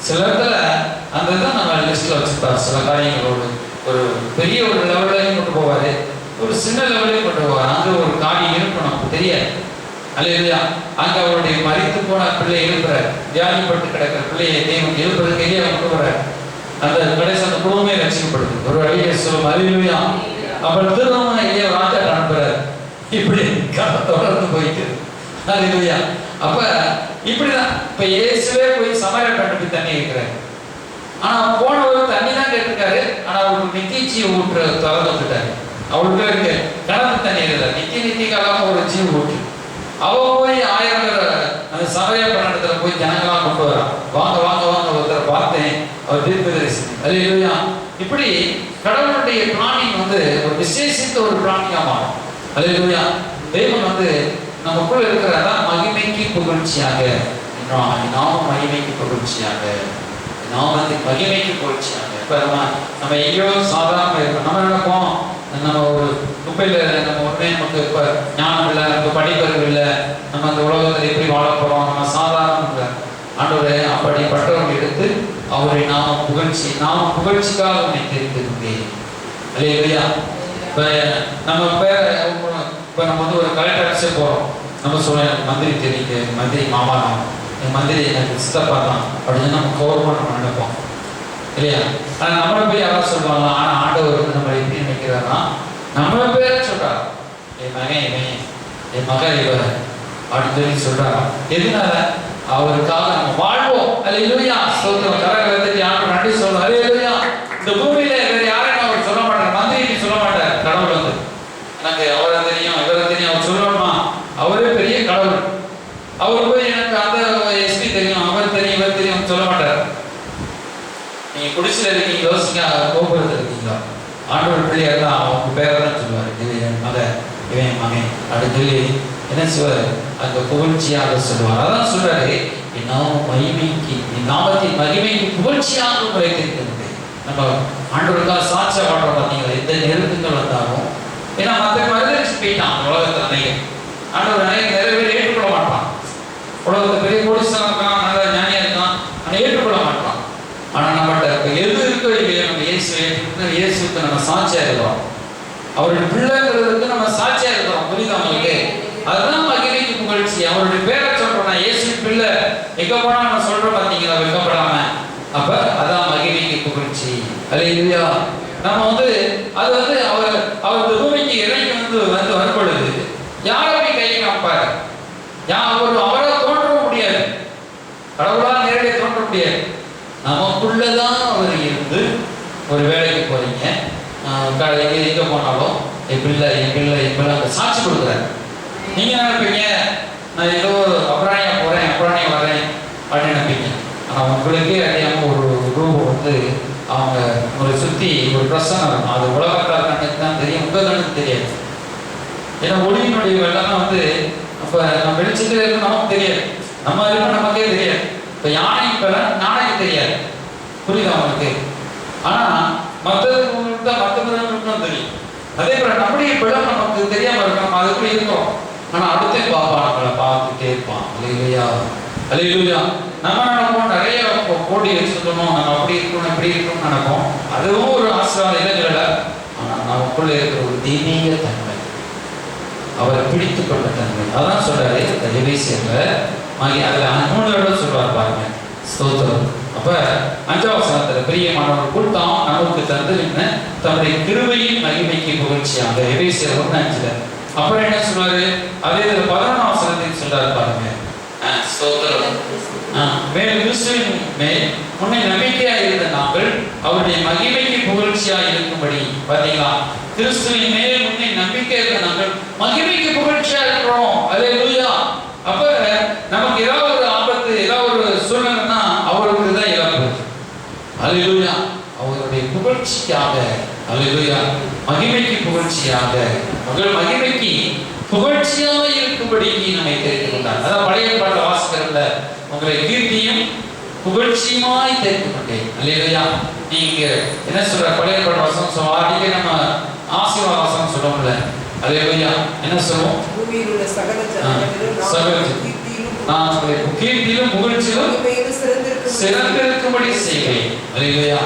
சில இடத்துல அந்த இதான் நம்ம லிஸ்ட்டில் வச்சுருப்பார். சில காரியங்களோடு ஒரு பெரிய ஒரு லெவலையும் கொண்டு போவார், ஒரு சின்ன லெவலையும் கொண்டு போவார். அங்கே ஒரு காரியம் இருக்கும் நமக்கு தெரியாது. அல்லேலூயா. அங்கே அவருடைய மரித்து போன பிள்ளையை எழுப்புறார், வியாதிப்பட்டு கிடக்கிற பிள்ளையை தெய்வம் எழுப்புறதுக்கு எலியா கொண்டு போறார். அந்த கடைசி அந்த குடும்பமே ரசிக்கப்படுது. ஒரு வழியை சொல்லும். அல்லேலூயா. அப்புறம் திரும்ப எலியா ராஜா அனுப்புறார். இப்படி தொடர்ந்து போயிட்டு. அல்லேலூயா. அப்ப இப்படிதான் இப்ப இயேசுவே போய் சமாரியா கண்டு தண்ணி கேட்கிறாரு. ஆனா போனவர் தண்ணி தான் கேட்டிருக்காரு, ஆனா அவருக்கு நித்திய ஜீவ ஊற்று திறந்து விட்டுட்டாரு. அவருக்கு இருக்கு கடந்து தண்ணி இல்லை, நித்திய காலமா ஒரு ஜீவ ஊற்று. அவ போய் 1000 பேர் அந்த சமரியா பட்டணத்துல போய் ஜனங்களாம் கொண்டு வரான். வாங்க வாங்க வாங்க ஒருத்தர் பார்த்தேன், அவர் தீர்க்கதரிசி. அல்லேலூயா. இப்படி கடவுளுடைய பிளானிங் வந்து ஒரு விசேஷித்த ஒரு பிளானிங்கா மாறும். அல்லேலூயா. தெய்வம் வந்து நமக்குள்ள இருக்கிறதா மகிமைக்கு புகழ்ச்சியாக, நாம மகிமைக்கு புகழ்ச்சியாக, நாமத்தின் மகிமைக்கு புகழ்ச்சியாக. இப்ப நம்ம எங்கேயோ சாதாரண இருக்கோம். நம்ம நினைப்போம் நம்ம ஒரு குப்பையில நம்ம உடனே நமக்கு இப்ப ஞானம் இல்லை, நமக்கு படிப்பறிவு இல்லை, நம்ம அந்த உலகத்தில் எப்படி வாழ போறோம், நம்ம சாதாரண இல்லை. ஆண்டவரே அப்படிப்பட்டவர்கள் எடுத்து அவரை நாம புகழ்ச்சிக்காக உன்னை தெரிந்திருந்தேன். அல்லேலூயா. இப்ப நம்ம இப்போ நம்ம வந்து ஒரு கலெக்டர் ஆஃபீஸே போகிறோம். நம்ம சொல்ல மந்திரி தெரியுது, மந்திரி மாமா தான், என் மந்திரி எனக்கு சித்தப்பா தான் அப்படின்னு நம்ம கௌரவமாக நம்ம நினைப்போம் இல்லையா? ஆனால் நம்மளை போய் யாராவது சொல்லுவாங்க. ஆனால் ஆண்டவர் வந்து நம்மளை எப்படி நினைக்கிறாருன்னா நம்மளை பேரை சொல்கிறார். என் மகன் இவன், என் மகன் இவர் அப்படின்னு சொல்லி சொல்கிறாரா? எதுனால? அவருக்காக நம்ம வாழ்வோம். அல்லேலூயா. ஸ்தோத்திரம். கரகரத்துக்கு யாரும் நன்றி சொல்லுவோம். அல்லேலூயா. இந்த பூமியில வேறு யாரையும் அவர் சொல்ல மாட்டார், மந்திரி சொல்ல மாட்டார். கடவுள் வந்து எனக்கு அவரை தெரியும், இவரை தெரியும், அவர் சொல்லணுமா? அவரே பெரிய கடவுள். அவர் போய் எனக்கு அந்த எஸ்பி தெரியும், அவர் தெரியும், இவர் தெரியும் சொல்ல மாட்டார். நீங்க குடிசையில் இருக்கீங்க, யோசிக்க கோபுரத்தில் இருக்கீங்களா, ஆண்டவர் பிள்ளையா தான் அவங்க பேரை தான் சொல்லுவார். இது என் மகன், இவன் என் மகன் அப்படின்னு சொல்லி என்ன சொல்வார்? அந்த புகழ்ச்சியாக சொல்லுவார். அதான் சொல்றாரு, என் நாம மகிமைக்கு, என் நாமத்தின் மகிமைக்கு புகழ்ச்சியாக குறைத்திருக்கிறது. நம்ம ஆண்டவருக்காக சாட்சியா வாழ்றோம். பார்த்தீங்களா? எந்த நெருக்கங்கள் வந்தாலும், ஏன்னா மற்ற மறுதளிச்சு போயிட்டான் உலகத்தில் அநேகம். ஆண்டவர் நிறைய பேர் ஏற்றுக்கொள்ள மாட்டான். உலகத்தை பெரிய கோடிசனம் இருக்கான், நல்ல ஞானியா இருக்கான், ஆனால் ஏற்றுக்கொள்ள மாட்டான். ஆனால் நம்மகிட்ட எது இருக்கோ இல்லையோ நம்ம இயேசுக்கு நம்ம சாட்சியா இருக்கிறோம். அவருடைய பிள்ளைங்கிறதுக்கு நம்ம சாட்சியா இருக்கிறோம். புரியுது அவங்களுக்கு? அதுதான் மகிமைக்கு புகழ்ச்சி. அவருடைய பேரை சொல்றோம், நான் இயேசு பிள்ளை, எங்க போனா நம்ம சொல்றோம். பார்த்தீங்களா? வெக்கப்படாம. அப்ப அதான் மகிமைக்கு புகழ்ச்சி. அல்லேலூயா. நம்ம வந்து அது வந்து அவர் பூமிக்கு இறங்கி வந்து வரும்பொழுது யாரை போய் கையை காப்பாரு? அவரை தோன்றவும் முடியாது. முடியாது. நமக்குள்ளதான் அவர் இருந்து, ஒரு வேலைக்கு போறீங்க, எங்க போனாலும் என் பிள்ளை அங்க சாட்சி கொடுக்குறாரு. நீங்க நினைப்பீங்க நான் ஏதோ அப்புறாணியா போறேன், அப்புறாணியா வரேன் அப்படின்னு நினைப்பீங்க. ஆனா உங்களுக்கே அறியாம ஒரு ரூபம் வந்து அவங்க உங்களை சுத்தி ஒரு பிரசனம் இருக்கும். அது உலகத்தார் கண்ணுக்கு தான் தெரியும், உங்க கண்ணுக்கு தெரியாது. ஏன்னா ஒளியினுடைய வெள்ளம் வந்து அப்ப நம்ம வெளிச்சத்துல இருக்கும், நமக்கு தெரியாது. நம்ம இருக்கும், நமக்கே தெரியாது. இப்ப யானைக்கு பலன் நாளைக்கு தெரியாது, புரியுதா உங்களுக்கு? ஆனா மற்றவங்களுக்கு தான், மற்ற மிருகங்களுக்கு தான் தெரியும். அதே போல நம்முடைய பலம் நமக்கு தெரியாம இருக்கும், நம்ம அதுக்குள்ள இருக்கோம். ஆனா அடுத்தே பார்ப்பான், நம்மளை பார்த்துட்டே இருப்பான். அல்லேலூயா, அல்லேலூயா. நம்ம நினைப்போம் நிறைய கோடி வச்சிருக்கணும், நம்ம அப்படி இருக்கணும் இப்படி இருக்கணும்னு நினைப்போம். அதுவும் ஒரு ஆசீர்வாதம் இல்லைங்கள. ஆனா நமக்குள்ள இருக்கிற ஒரு தெய்வீக தன்மை, அவரை பிடித்துக் கொண்ட தன்மை, அதான் சொல்றாரு எபேசியர்ல. அதுல 3 இடம் சொல்றாரு பாருங்க, ஸ்தோத்திரம். அப்ப 5ஆம் வசனத்துல பிரியமானவர் தாம் நமக்கு தந்திருந்த தன்னுடைய கிருபையின் மகிமைக்கு புகழ்ச்சியாக, எபேசியர் 1:5. அப்புறம் என்ன சொல்றாரு? அதே 11ஆம் வசனத்தில் சொல்றாரு பாருங்க, ஸ்தோத்திரம். மேலும் கிறிஸ்துவின் மேல் முன்னே நம்பிக்கையா இருந்த நாங்கள் அவருடைய மகிமைக்கு புகழ்ச்சியா இருக்கும்படி. பாத்தீங்களா, கிறிஸ்துவின் மேல் முன்னே நம்பிக்கை இருந்த நாங்கள் மகிமைக்கு புகழ்ச்சியா இருக்கிறோம். அல்லேலூயா. அப்ப நமக்கு ஏதாவது ஒரு ஆபத்து, ஏதாவது ஒரு சூழ்நிலைன்னா அவருக்கு தான் இழப்பு. அல்லேலூயா. அவருடைய புகழ்ச்சிக்காக, அல்லேலூயா, மகிமைக்கு புகழ்ச்சியாக, மகிமைக்கு புகழ்ச்சியாக இருக்கும்படிக்கு நம்மை தெரிந்து கொண்டார். அதான் பழைய பாட்டை வாசிக்கிறதுல உங்களை கீர்த்தியும் புகழ்ச்சியுமாய் தெரிந்து கொண்டேன். அல்லேலூயா. நீங்க என்ன சொல்ற? பழைய பாட்டு வாசம் சொல்ல நம்ம ஆசீர்வாத வாசம் சொல்லுவோம்ல. அல்லேலூயா. என்ன சொல்லுவோம்? பூமியில் உள்ள சகல நான் உங்களை கீர்த்தியிலும் புகழ்ச்சியிலும் சிறந்திருக்கும்படி செய்வேன். அல்லேலூயா.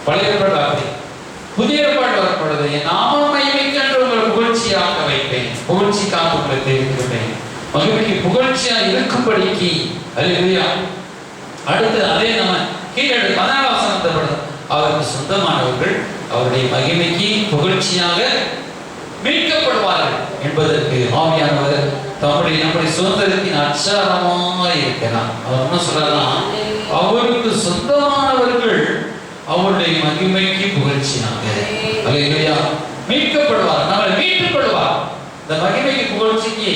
பழைய பாட்டு அப்படி. புதிய பாட்டு வரப்படுது, என் நாமம் மகிமைக்கென்று உங்களை புகழ்ச்சியாக வைப்பேன், புகழ்ச்சிக்காக உங்களை தெரிவிக்கிறேன், மகிமைக்கு புகழ்ச்சியா இருக்கும்படிக்கு. அல்லேலூயா. அடுத்து அதே நம்ம கீழே 14ஆம் வசனத்தை படுது, அவருக்கு சொந்தமானவர்கள் அவருடைய மகிமைக்கு புகழ்ச்சியாக மீட்கப்படுவார்கள் என்பதற்கு ஆவியானவர் நம்முடைய சுதந்திரத்தின் அச்சாரமாய் இருக்கிறார். அவர் என்ன சொல்லலாம்? அவருக்கு சொந்தமானவர்கள் அவருடைய மகிமைக்கு புகழ்ச்சியாக, அல்லேலூயா, மீட்கப்படுவார். நம்மளை மீட்டுக் கொள்வார். இந்த மகிமைக்கு புகழ்ச்சிக்கு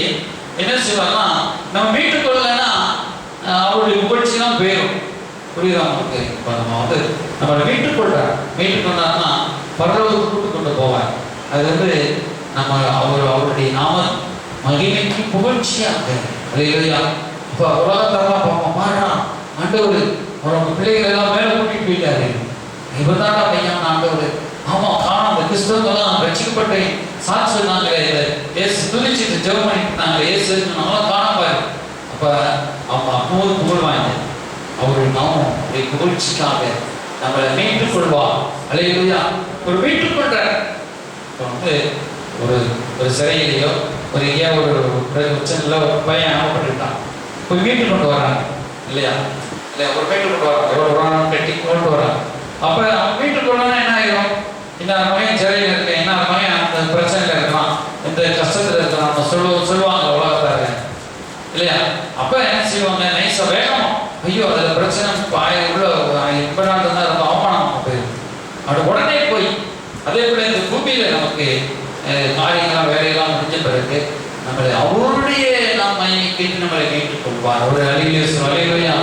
என்ன செய்வார்னா, நம்ம மீட்டுக் கொள்ளலைன்னா அவருடைய புகழ்ச்சி தான் போயிடும். புரியுதா உங்களுக்கு? இப்போ நம்ம வந்து நம்மளை மீட்டுக் கொண்டார்னா பரலோகத்துக்கு கூட்டு கொண்டு போவார். அது வந்து நம்ம அவருடைய நாம மகிமைக்கு புகழ்ச்சியாக, அல்லேலூயா. இப்போ உலகத்தெல்லாம் பார்ப்போம், பாருடா ஆண்டவர் அவங்க பிள்ளைகள் எல்லாம் மேலே கூட்டிட்டு போயிட்டாரு, இவர்தான்டா பையன் ஆண்டவர். ஆமா, காணும் அந்த கிறிஸ்தவங்கெல்லாம் ரட்சிக்கப்பட்டு சாட்சி சொன்னாங்களே, ஏசு துதிச்சுட்டு ஜெபம் பண்ணிட்டு இருந்தாங்களே, ஏசு நம்மளாம் காணப்பாரு. அப்ப அவங்க அப்போது புகழ்வாங்க. அவருடைய நாமம் புகழ்ச்சிக்காக நம்மளை மீட்டுக் கொள்வார். அல்லேலூயா. ஒரு மீட்டுக் கொள்ற வந்து ஒரு சிறையிலையோ ஒரு எங்கேயா ஒரு பிரச்சனையில் ஒரு பையன் அனுப்பப்பட்டுட்டான், போய் மீட்டு கொண்டு வராங்க இல்லையா? இல்லையா, ஒரு மீட்டு கொண்டு வராங்க, எவ்வளோ வரான்னு கட்டி கொண்டு வராங்க. அப்போ அவன் மீட்டு கொள்ளனா என்ன ஆகிடும்? இன்னொரு மகன் சிறையில் இருக்கேன், இன்னொரு மகன் அந்த பிரச்சனையில் இருக்கலாம், இந்த கஷ்டத்தில் இருக்கலாம், நம்ம சொல்லுவாங்க உலகத்தாரு இல்லையா? அப்போ என்ன செய்வாங்க? நைஸா வேணும், ஐயோ அதில் பிரச்சனை உள்ள இப்போ நாள் இருந்தால் ரொம்ப அவமானம் போயிடும். அப்படி உடனே போய் அதே போல இந்த பூமியில் நமக்கு காரியங்களாம் வேலையெல்லாம் முடிஞ்ச பிறகு நம்மளை அவருடைய நாம் கேட்டு நம்மளை கேட்டுக் கொள்வார். ஒரு அலையிலையா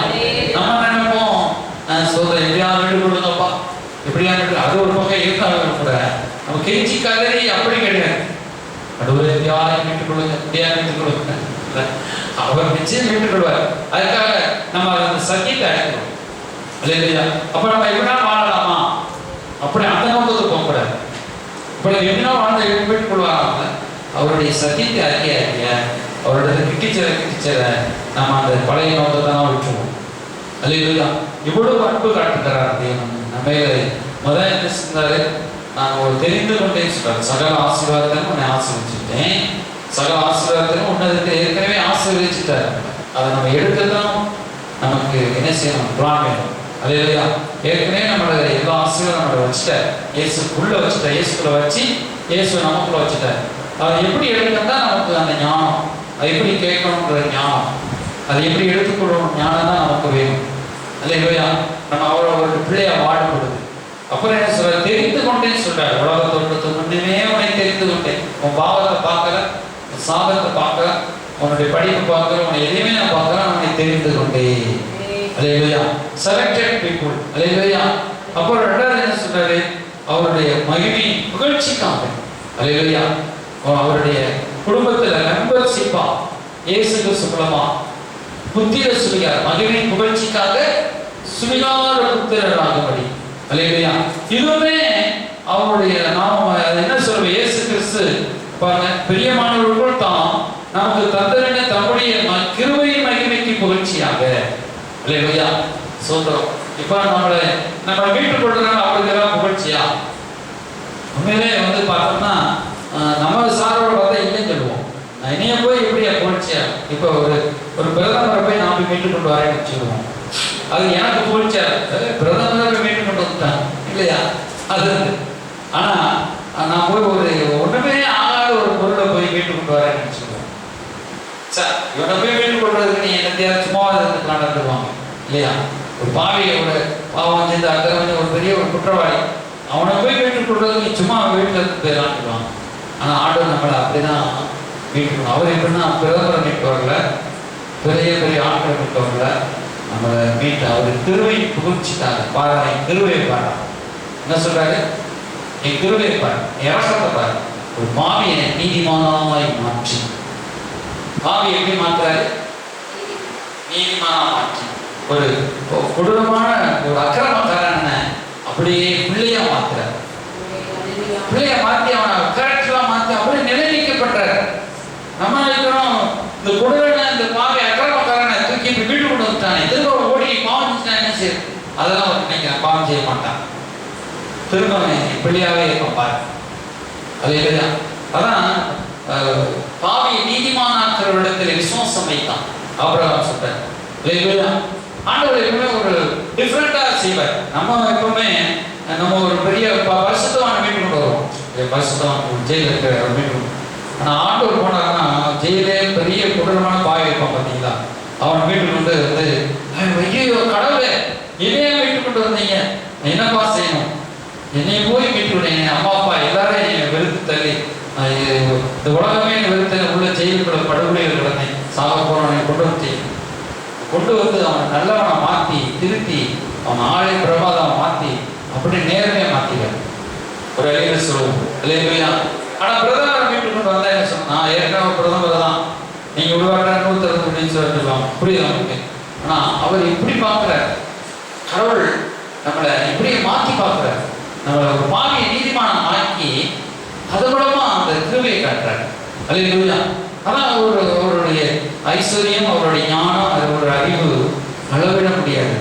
நம்ம நினைப்போம், சோதனை எப்படியாவது வீட்டு கொடுங்கப்பா, எப்படியாவது அது ஒரு பக்கம் இருந்தாலும் கூட நம்ம கெஞ்சி கதறி அப்படி கிடையாது. அடுத்த எப்படியாவது வீட்டுக் கொடுங்க, எப்படியாவது வீட்டுக் கொடுங்க, அவர் நிச்சயம் வீட்டுக் கொள்வார். அதுக்காக நம்ம அந்த சத்தியத்தை அடைக்கிறோம் இல்லையா? அப்ப நம்ம எப்படினா வாழலாமா அப்படி அந்த நோக்கத்துக்கு போகக்கூடாது. இப்படி எப்படின்னா வாழ்ந்த வீட்டுக் கொள்வாங்க. அவருடைய சத்தியத்தை அறிக்கைய அவருடைய கிட்டிச்சர நம்ம அந்த பழைய நோக்கத்தை தான் விட்டுருவோம். அல்லேலூயா. இவ்வளவு அன்பு காட்டுகிறார் தேவன் நம்ம முதல் என்ன சொன்னாரு? நான் ஒரு தெரிந்து கொண்டேன் சொல்றாரு, சகல ஆசீர்வாதத்தையும் உன்னை ஆசீர்வதிச்சுட்டேன், சகல ஆசீர்வாதத்தையும் உன்னதத்தை ஏற்கனவே ஆசீர்வதிச்சுட்டாரு. அதை நம்ம எடுக்கதான் நமக்கு என்ன செய்யணும்? பிளான் வேணும். அல்லேலூயா. ஏற்கனவே நம்மளோட எல்லா ஆசீர்வாதம் நம்மளை வச்சுட்டார், இயேசுக்குள்ள வச்சுட்டார், இயேசுக்குள்ள வச்சு இயேசு நமக்குள்ள வச்சுட்டார். அதை எப்படி எடுக்கணும்னா நமக்கு அந்த ஞானம், அதை எப்படி கேட்கணுன்ற ஞானம், அதை எப்படி எடுத்துக்கொள்ளணும் ஞானம் தான் நமக்கு வேணும். அல்லேலூயா. நம்ம அவரோட பிள்ளையா வாழப்படுது. அப்புறம் என்ன சொல்ற, தெரிந்து கொண்டேன்னு சொல்றாரு. உலக தோற்றத்துக்கு முன்னமே உன்னை தெரிந்து கொண்டேன். உன் பாவத்தை பார்க்கல, உன் சாபத்தை பார்க்கல, உன்னுடைய படிப்பு பார்க்கல, உன்னை எதையுமே நான் பார்க்கல, உன்னை தெரிந்து கொண்டேன். அல்லேலூயா. Selected people. அல்லேலூயா. அப்புறம் ரெண்டாவது என்ன சொல்றாரு, அவருடைய மகிமை புகழ்ச்சிக்காக. அல்லேலூயா. அவருடைய குடும்பத்துல மெம்பர்ஷிப்பா இயேசு கிறிஸ்து மூலமா புத்திர சுவிகார் மகிமை புகழ்ச்சிக்காக சுவிகார புத்திரராகும்படி. அல்லேலூயா. இதுவுமே அவருடைய நாம என்ன சொல்ற, இயேசு கிறிஸ்து பாருங்க, பிரியமானவர்கள் தான் நமக்கு தந்தரன தம்முடைய கிருபையின் மகிமைக்கு புகழ்ச்சியாக. அல்லேலூயா. சோதரம். இப்ப நம்ம வீட்டு கொள்றதுனால அவருக்கு எல்லாம் புகழ்ச்சியா? உண்மையிலே வந்து பார்த்தோம்னா நம்ம சாரோட பார்த்தா இல்லைன்னு சொல்லுவோம். என்னைய போய் எப்படியா புகழ்ச்சியா? இப்போ ஒரு பிரதமரை போய் நான் போய் மீட்டு கொண்டு வரேன்னு வச்சுருவோம். அது எனக்கு புகழ்ச்சியா? பிரதமரை போய் மீட்டு கொண்டு வந்துட்டான் இல்லையா? அது ஆனா நான் போய் ஒண்ணுமே ஆகாத ஒரு பொருளை போய் மீட்டு கொண்டு வரேன்னு வச்சுருவோம். சார் இவனை போய் மீட்டு கொள்றதுக்கு நீ என்ன சும்மா நடந்துருவாங்க இல்லையா? ஒரு பாவியோட பாவம் செஞ்சு அக்கறை ஒரு பெரிய ஒரு குற்றவாளி, அவனை போய் மீட்டு கொள்றதுக்கு நீ சும்மா வீட்டில் இருந்து போயிடலான்ட்டுருவாங்க. ஆனால் ஆண்டவர் நம்மளை அப்படிதான் மீட்கணும். அவர் எப்படின்னா பிரதமரை மீட்டு வரல, பெரிய பெரிய ஆட்களை மீட்டு வரல, நம்மளை மீட்டு அவர் திருவை புகழ்ச்சிட்டாங்க. பாரு, என் திருவையை பாரு. என்ன சொல்றாரு? என் திருவையை பாரு, இறக்கத்தை பாரு. ஒரு மாவியை நீதிமானாய் மாற்றி. மாவி எப்படி மாற்றுறாரு? நீதிமானா மாற்றி. ஒரு கொடூரமான ஒரு அக்கிரமக்காரன அப்படியே பிள்ளையா மாத்துறாரு. பிள்ளைய மாற்றி அவனை கேரக்டரா மாற்றி அப்படியே நிலைநிற்கப்படுறாரு. நம்ம நினைக்கிறோம் இந்த கொடூரன இந்த பாவி அக்கிரமக்காரனை தூக்கி இப்படி வீட்டு கொண்டு வந்துட்டானே, திரும்ப ஓடி பாவம் செஞ்சா என்ன செய்யும்? அதெல்லாம் அவர் நினைக்கிறேன், பாவம் செய்ய மாட்டான். திரும்ப பிள்ளையாவே இருப்பான் பாரு. அது இல்லையா? அதான் பாவியை நீதிமானாக்கிறவரிடத்தில் விசுவாசம் வைத்தான் ஆபிரகாம் சொல்றார். இல்லையா? ஆண்டவர் எப்பவுமே ஒரு டிஃப்ரெண்டா செய்வார். நம்ம எப்பவுமே நம்ம ஒரு பெரிய பரிசுத்தவான மீட்டு கொண்டு வரோம். பரிசுத்தவான் ஜெயில இருக்கிற மீட்டு. ஆனால் ஆண்டவர் போனாங்கன்னா ஜெயிலே பெரிய கொடூரமான பாய் இருப்பான் பார்த்தீங்களா? அவனை மீட்டு கொண்டு வந்து, ஐயோ கடவுளே, என்னையே மீட்டு கொண்டு வந்தீங்க, என்னப்பா செய்யணும்? என்னை போய் மீட்டு விடுங்க. அம்மா அப்பா எல்லாரும் என்னை வெறுத்து தள்ளி, இந்த உலகமே வெறுத்த உள்ள ஜெயிலுக்குள்ள படுகொலைகள் கிடந்தேன், சாக போறவனை கொண்டு வந்து அவனை நல்லவனை மாற்றி திருத்தி அவன் ஆளை பிரபாதம் மாற்றி அப்படி நேர்மையை மாற்றிடுவேன். ஒரு அழிவு சொல்லுவோம் இல்லையா? ஆனால் பிரதமரை மீட்டு கொண்டு வந்தா என்ன சொன்னா, ஏற்கனவே பிரதமர் தான், நீங்க உருவாக்குற 160 அப்படின்னு சொல்லிட்டுருவாங்க. புரியுது அவங்களுக்கு? ஆனால் அவர் இப்படி பார்க்குறார். கடவுள் நம்மளை இப்படி மாற்றி பார்க்குறார். நம்மளை ஒரு பாவியை நீதிமானம் ஆக்கி அது மூலமா அந்த கிருபையை காட்டுறாரு. அல்லேலூயா. ஆனால் அவருடைய ஐஸ்வர்யம், அவருடைய ஞானம், அவருடைய அறிவு அளவிட முடியாது.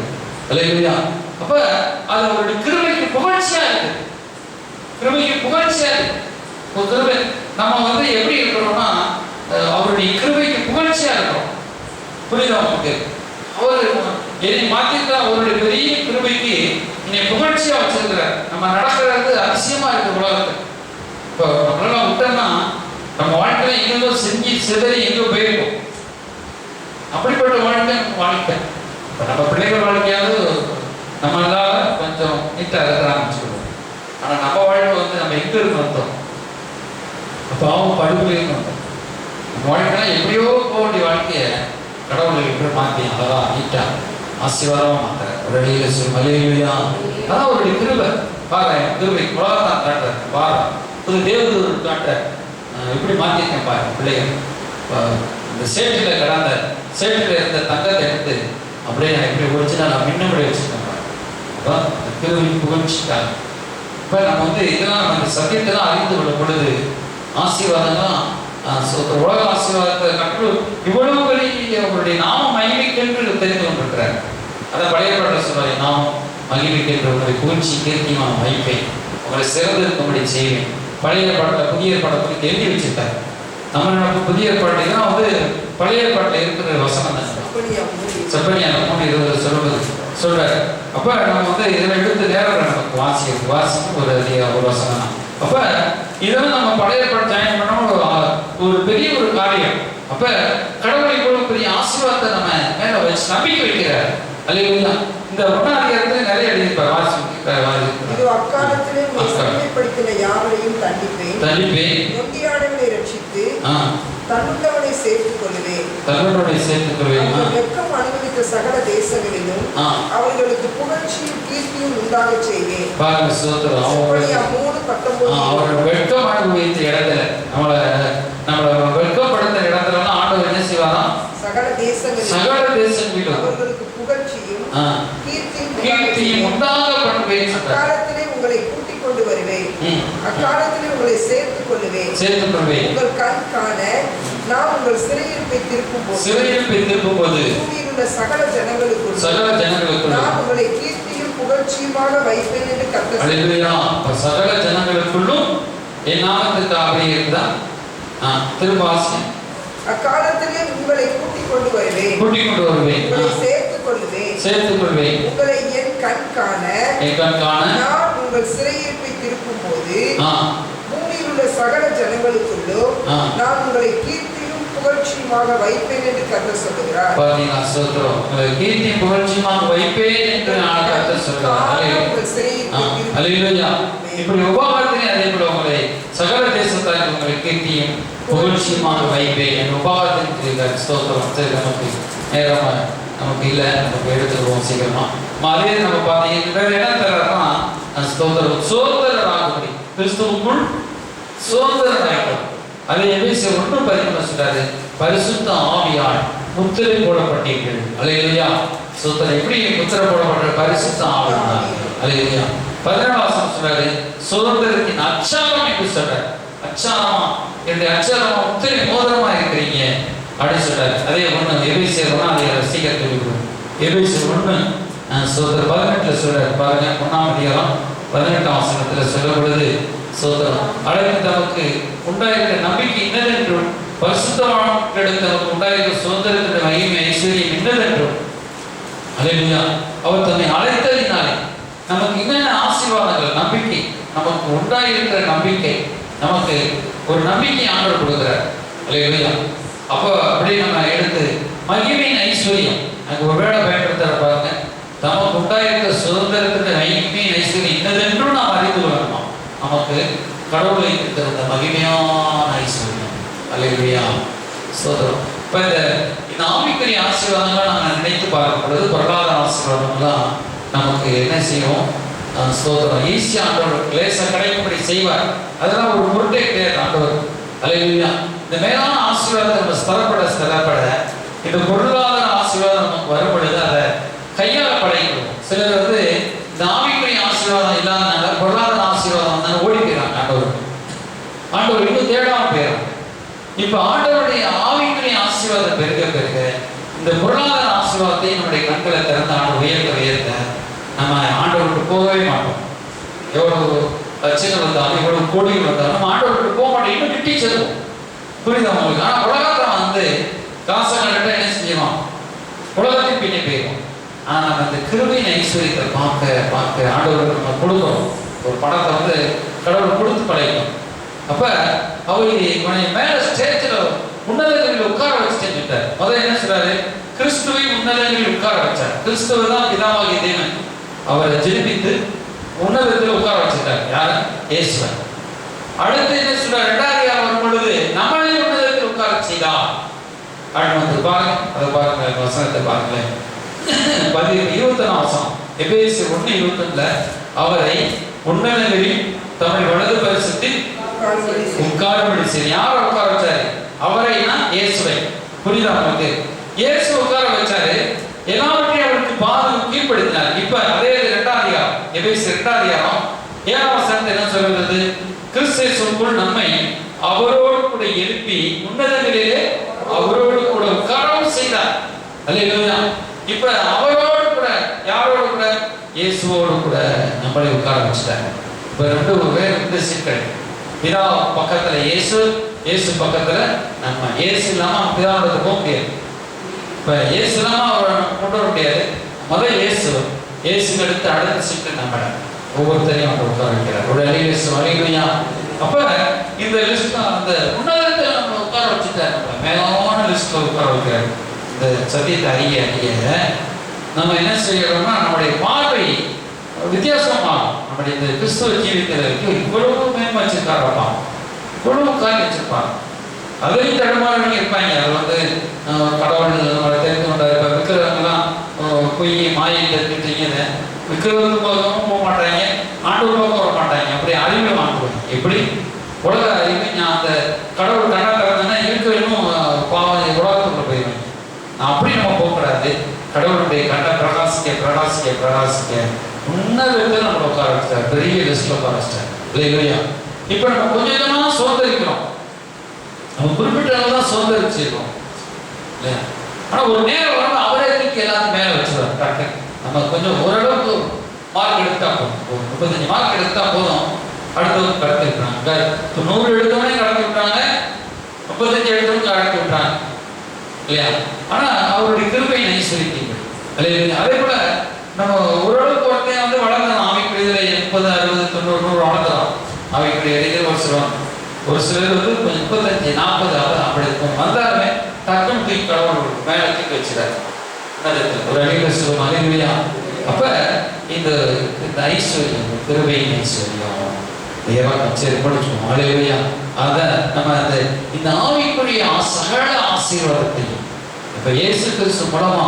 அல்லேலூயா. அப்ப அது அவருடைய கிருபைக்கு புகழ்ச்சியா இருக்கு. கிருபைக்கு புகழ்ச்சியா இருக்கு. ஒரு கிருபை நம்ம வந்து எப்படி இருக்கிறோம்னா அவருடைய கிருபைக்கு புகழ்ச்சியா இருக்கிறோம். புரியுதா உங்களுக்கு? அவர் என்னை மாத்திருந்தா அவருடைய பெரிய கிருபைக்கு என்னை புகழ்ச்சியா வச்சிருக்கிறார். நம்ம நடக்கிறது அதிசயமா இருக்கு உலகத்துக்கு. இப்போ நம்மளால விட்டோம்னா நம்ம வாழ்க்கையில எங்கேயோ செஞ்சு சிதறி எங்கேயோ போயிருக்கும். அப்படிப்பட்ட வாழ்க்கை இப்போ நம்ம பிள்ளைகள் வாழ்க்கையாவது நம்மளால கொஞ்சம் நீட்டாக இருக்கிறான்னு சொல்லுவோம். ஆனால் நம்ம வாழ்க்கை வந்து நம்ம எங்கே இருக்கு வந்தோம், அப்போ அவங்க படுகொலைன்னு வந்தோம். நம்ம வாழ்க்கையெல்லாம் எப்படியோ போக வேண்டிய வாழ்க்கையை கடவுளை எப்படி மாற்றி அழகா நீட்டா ஆசீர்வாதமாக மாற்றுற ஒரு அடியில மலையிலையா. அதான் அவருடைய கிருபை. பாரு, கிருபை உலகத்தான் காட்டுற பாரு, புது தேவதூர் காட்டுற எப்படி மாற்றிருக்கேன் பாரு. பிள்ளைகள் இந்த சேற்றில் கடந்த சேற்றில் இருந்த தங்கத்தை எடுத்து அப்படியே நான் எப்படி ஒழிச்சுனா நான் மின்னபடி வச்சுருக்கேன் பாரு. அதான் கிருபை புகழ்ச்சிட்டாங்க. இப்போ நம்ம வந்து இதெல்லாம் நம்ம சத்தியத்தை தான் அறிந்து கொள்ளும் பொழுது ஆசீர்வாதம்லாம் உலக ஆசீர்வாதத்தை கற்று இவ்வளவு பெரிய அவருடைய நாம மகிமைக்கென்று தெரிந்து கொண்டிருக்கிறார். அதை பழைய பாட்டில் சொல்வார், நாமம் மகிமைக்கென்று உங்களுடைய புகழ்ச்சி கீர்த்தியமான வைப்பேன், உங்களை சிறந்து இருக்கும்படி செய்வேன். பழைய பாட்டில் புதிய பாட்டை எழுதி வச்சிருக்காரு. நம்ம புதிய பாட்டில் தான் வந்து பழைய பாட்டில் இருக்கிற வசனம் தான் செப்பனியா 3:20 சொல்றாரு. அப்ப நம்ம வந்து இதில் எடுத்து நேரம் நமக்கு வாசிக்கும் ஒரு வசனம் தான். அப்ப இதெல்லாம் நம்ம பழைய பாட்டு ஜாயின் பண்ணோம் ஒரு பெரிய ஒரு காரியம். அப்ப கடவுளை இவ்வளவு பெரிய ஆசீர்வாதத்தை நம்ம மேல வச்சு நம்பிக்கை வைக்கிறார். அல்லேலூயா. இந்த ஒன்றாம் அதிகாரத்துல நிறைய எழுதியிருப்பார். இது அக்காலத்திலே படிக்கிற யாவரையும் தண்டிப்பேன், நொண்டியானவனை ரட்சித்து தன்னுள்ளவனை சேர்த்துக் கொள்வேன். வெட்கம் அனுபவித்த சகல தேசங்களிலும் அவர்களுக்கு புகழ்ச்சியும் கீர்த்தியும் உண்டாக செய்வேன். வெட்கம் அனுபவித்த இடத்துல நம்மள வெட்கப்படுத்த இடத்துல ஆண்டவர் என்ன செய்வாராம்? சகல தேசங்களிலும் அவர்களுக்கு புகழ்ச்சியும் கீர்த்தியும் உண்டாக பண்ணுவேன். அக்காலத்திலே உங்களை கூட்டிக் கொண்டு வருவேன், அக்காலத்திலே உங்களை சேர்த்துக் கொள்வேன். உங்கள் கண் காண நான் உங்கள் சிறையிருப்பை திருப்பும் போது பூமியில் உள்ள சகல ஜனங்களுக்குள் நான் உங்களை கீர்த்தியும் புகழ்ச்சியுமாக வைப்பேன் என்று கர்த்தர் சொல்கிறார். சகல ஜனங்களுக்குள்ளும் என் நாமத்துக்காக இருந்தா திருவாசி அக்காலத்திலே உங்களை கூட்டிக் கொண்டு வருவேன், உங்களை சேர்த்துக் கொள்வேன். உங்களை என் கண் காண நான் உங்கள் சிறையிருப்பை திருப்பும் போது பூமியில் உள்ள சகல ஜனங்களுக்குள்ளும் நான் உங்களை கீர்த்தியும் புகழ்ச்சியுமாக வைப்பேன் என்று கர்த்தர் சொல்கிறார். கீர்த்தியும் புகழ்ச்சியுமாக வைப்பேன் என்று கர்த்தர் சொல்கிறார். இப்படி உபகாரத்திலே அதே போல உங்களை சகல தேசத்தால் உங்களை கீர்த்தியும் புகழ்ச்சியுமாக வைப்பேன் என் உபகாரத்தின் ஸ்தோத்திரம். சரி, நமக்கு நேரமா நமக்கு இல்லை, நமக்கு எடுத்துருவோம் சீக்கிரமா. அதே நம்ம பார்த்தீங்கன்னா வேற என்ன தர்றா ஸ்தோத்திரம் சோதரராகும்படி கிறிஸ்துவுக்குள் சோதரராகும். அதை எபேசியர் 1:13 சொல்றாரு, பரிசுத்த ஆவியால் முத்திரை போடப்பட்டீர்கள். அல்லேலூயா. சோதரர் எப்படி முத்திரை போடப்பட்ட? பரிசுத்த ஆவியால். அல்லேலூயா. 14 சொல்றாரு, சோதரத்தின் அச்சாரம் என்று சொல்றாரு. அச்சாரமா என்னுடைய அச்சாரமா முத்திரை மோதிரமா இருக்கிறீங்க அப்படின்னு சொல்றாரு. அதே ஒண்ணு எபேசியர் 1 சீக்கிரம் எபேசியர் 1 சோதரர் 18 சொல்றாரு. பாருங்க, 1ஆம் அதிகாரம் 18ஆம் வசனத்துல சொல்லும் பொழுது சோதரம் அழைத்து தமக்கு உண்டாயிருக்கிற நம்பிக்கை இன்னதென்றும் பரிசுத்தவான்களிடத்தில் நமக்கு உண்டாயிருக்கிற சுதந்திரத்தின் மகிமை ஐஸ்வர்யம் இன்னதென்றும் அல்லேலூயா அவர் தன்னை அழைத்ததினாலே நமக்கு என்னென்ன ஆசீர்வாதங்கள் நம்பிக்கை நமக்கு உண்டாயிருக்கிற நம்பிக்கை நமக்கு ஒரு நம்பிக்கை ஆண்டவர் கொடுக்கிறார். அல்லேலூயா. அப்போ அப்படியே நம்ம எடுத்து மகிமையின் ஐஸ்வர்யம் அங்கே ஒரு வேளை பயன்படுத்துகிற பாருங்க, தமக்கு உண்டாயிருக்கிற சுதந்திரத்தின் மகிமையின் ஐஸ்வர்யம் இன்னதென்றும் நாம் அறிந்து கொள்ளணும். நமக்கு கடவுளை இருக்கிற மகிமையான ஐஸ்வர்யம். அல்லேலூயா. சோதரம். இப்போ இந்த ஆவிக்குரிய ஆசீர்வாதங்களை நாங்கள் நினைத்து பார்க்கும் பொழுது பொருளாதார ஆசீர்வாதங்கள்லாம் நமக்கு என்ன செய்வோம்? சோதரம் ஈஸியாக ஆண்டவர் லேசாக கிடைக்கும்படி செய்வார். அதெல்லாம் ஒரு பொருட்டே கிடையாது ஆண்டவர். அல்லேலூயா. இந்த மேலான ஆசீர்வாதம் நம்ம ஸ்தரப்பட இந்த பொருளாதார ஆசீர்வாதம் நமக்கு வரும் பொழுது அதை கையாள பழகிடுவோம். சிலர் இந்த ஆவிக்குரிய ஆசீர்வாதம் இல்லாதனால பொருளாதார ஆசீர்வாதம் தான் ஓடி போயிடறாங்க. ஆண்டவர் இன்னும் தேடாம போயிடறாங்க. இப்ப ஆண்டவருடைய ஆவிக்குரிய ஆசீர்வாதம் பெருக இந்த பொருளாதார ஆசீர்வாதத்தை நம்முடைய கண்களை திறந்து ஆண்டு உயர்த்த நம்ம ஆண்டவருக்கு போகவே மாட்டோம். எவ்வளவு லட்சங்கள் வந்தாலும் எவ்வளவு கோடிகள் வந்தாலும் நம்ம ஆண்டவருக்கு போக மாட்டோம், இன்னும் கிட்டி செல்வோம். புரியுதா உங்களுக்கு? ஆனா உலகத்தை காசை கண்டிப்பா என்ன செஞ்சுவோம்? உலகத்தின் பின்னே போயிடும். ஆனா நம்ம இந்த கிருபையின் ஐஸ்வர்யத்தை பார்க்க ஆண்டவருக்கு நம்ம கொடுக்கணும். ஒரு பணத்தை கடவுள் கொடுத்து பழகணும். அப்ப அவர் மேல ஸ்டேஜ்ல உன்னதங்களில் உட்கார வச்சு செஞ்சுட்டார். முதல்ல என்ன சொல்றாரு? கிறிஸ்துவை உன்னதங்களில் உட்கார வச்சார். கிறிஸ்துவ தான் பிதாவாகிய தேவன் அவரை ஜெனிப்பித்து உன்னதத்தில் உட்கார வச்சிருக்காரு. யாரு? இயேசுவன். அடுத்து என்ன சொல்றாரு? 2வது வரும் பொழுது நம்மளே உன்னதத்தில் உட்கார செய்தார். அடுத்து பாருங்க, அதை பாருங்க, வசனத்தை பாருங்களேன். 21 வசனம் எபேசியர் 1:21 அவரை உன்னதங்களில் தமிழ் வலது பரிசுத்தில் உட்காரும்படி செய்து. யாரை உட்கார வச்சாரு? அவரைனா இயேசுவை. புரியுதா உங்களுக்கு? இயேசு உட்கார வச்சாரு, எல்லாவற்றையும் அவருக்கு பாதுகாப்பு கீழ்ப்படுத்தினார். இப்ப அதே 2ஆம் அதிகாரம் எபேசியர் 2ஆம் அதிகாரம் 7ஆம் வசனத்தை என்ன சொல்கிறது? கிறிஸ்துவுக்குள் நம்மை அவரோடு கூட எழுப்பி உன்னதங்களிலே அவரோடு கூட உட்காரவும் செய்தார். அல்லேலூயா. இப்ப அவரோடு கூட யாரோடு கூட? இயேசுவோடு கூட நம்மளை உட்கார வச்சுட்டாங்க. இப்ப 2 பேர் சிக்கல். பிதா பக்கத்துல இயேசு பக்கத்துல நம்ம. இயேசு இல்லாம பிதாவோட போக முடியாது. இப்ப இயேசு இல்லாம அவரை கொண்டு வர முடியாது. முதல் இயேசுக்கு அடுத்த சிக்கல் நம்ம ஒவ்வொருத்தரையும் அவங்க உட்கார வைக்கிறார். அல்லேலூயா. அப்ப இந்த லிஸ்ட் அந்த உன்னதத்தை நம்ம உட்கார வச்சுட்டார். நம்ம மேலான லிஸ்ட்ல உட்கார வைக்கிறார். இந்த சத்தியத்தை அறிய நம்ம என்ன செய்யறோம்னா நம்முடைய பார்வை வித்தியாசமாகும். நம்முடைய இந்த கிறிஸ்துவ ஜீவிக்கிறதுக்கு இவ்வளவு மேன்மை வச்சிருக்காரப்பா, இவ்வளவு காரியம் வச்சிருப்பாங்க. அதையும் தடுமாறவங்க இருப்பாங்க. அது கடவுள் நம்மளை தெரிந்து கொண்டாரு. இப்போ விற்கிறவங்கலாம் பொய் மாயில் தெரிஞ்சுட்டீங்க, விற்கிறவங்க பக்கமும் போக மாட்டாங்க, ஆண்டவர் பக்கம் வர மாட்டாங்க. அப்படி அறிவை வாங்குவாங்க. எப்படி உலக அறிவு நான் அந்த கடவுள் கண்ணா திறந்தேன்னா இருக்க இன்னும் பாவம் உலகத்துக்குள்ள போயிடுவேன். அப்படி நம்ம போகக்கூடாது. கடவுளுடைய கண்ணை பிரகாசிக்க பிரகாசிக்க பிரகாசிக்க உன்னதத்தில் நம்மளை உட்கார வச்சிட்டார், பெரிய லிஸ்ட்ல உட்கார வச்சிட்டார் இல்லையா? இப்போ நம்ம கொஞ்சம் கொஞ்சமா சோதரிக்கிறோம். நம்ம குறிப்பிட்ட அளவு தான் சோதரிச்சிருக்கோம் இல்லையா? ஆனால் ஒரு நேரம் வரும் அவரே தூக்கி எல்லாத்தையும் மேலே வச்சுருவார். கரெக்டு. நம்ம கொஞ்சம் ஓரளவுக்கு மார்க் எடுத்தா போதும், 35 மார்க் எடுத்தா போதும். அடுத்தவங்க கடத்தி விட்டுறாங்க. 90 எடுத்தவனே கடத்தி விட்டாங்க, 35 எடுத்தவங்க கடத்தி விட்டாங்க இல்லையா? ஆனால் அவருடைய கிருபையை நைசரித்தீங்க இல்லையா? அதே போல நம்ம ஓரளவுக்கு ஒருத்தையும் வளர்ந்தோம். ஆவிக்குரியதில் 80, 60, 90, 100 வளர்ந்துடும். ஆவிக்குரிய இடையில ஒரு சிலர் 35, 40 அப்படி வந்தாலுமே டக்குன்னு தூக்கி கடவுள் மேலே தூக்கி வச்சுறாரு ஒரு அடியில சொல்லுவாங்க இல்லையா? அப்ப இந்த ஐஸ்வர்யம், கிருபையின் ஐஸ்வர்யம் சரி படிச்சுக்கோம் இல்லையா? அத நம்ம இந்த ஆவிக்குரிய சகல ஆசீர்வாதத்தையும் இப்ப இயேசு கிறிஸ்து மூலமா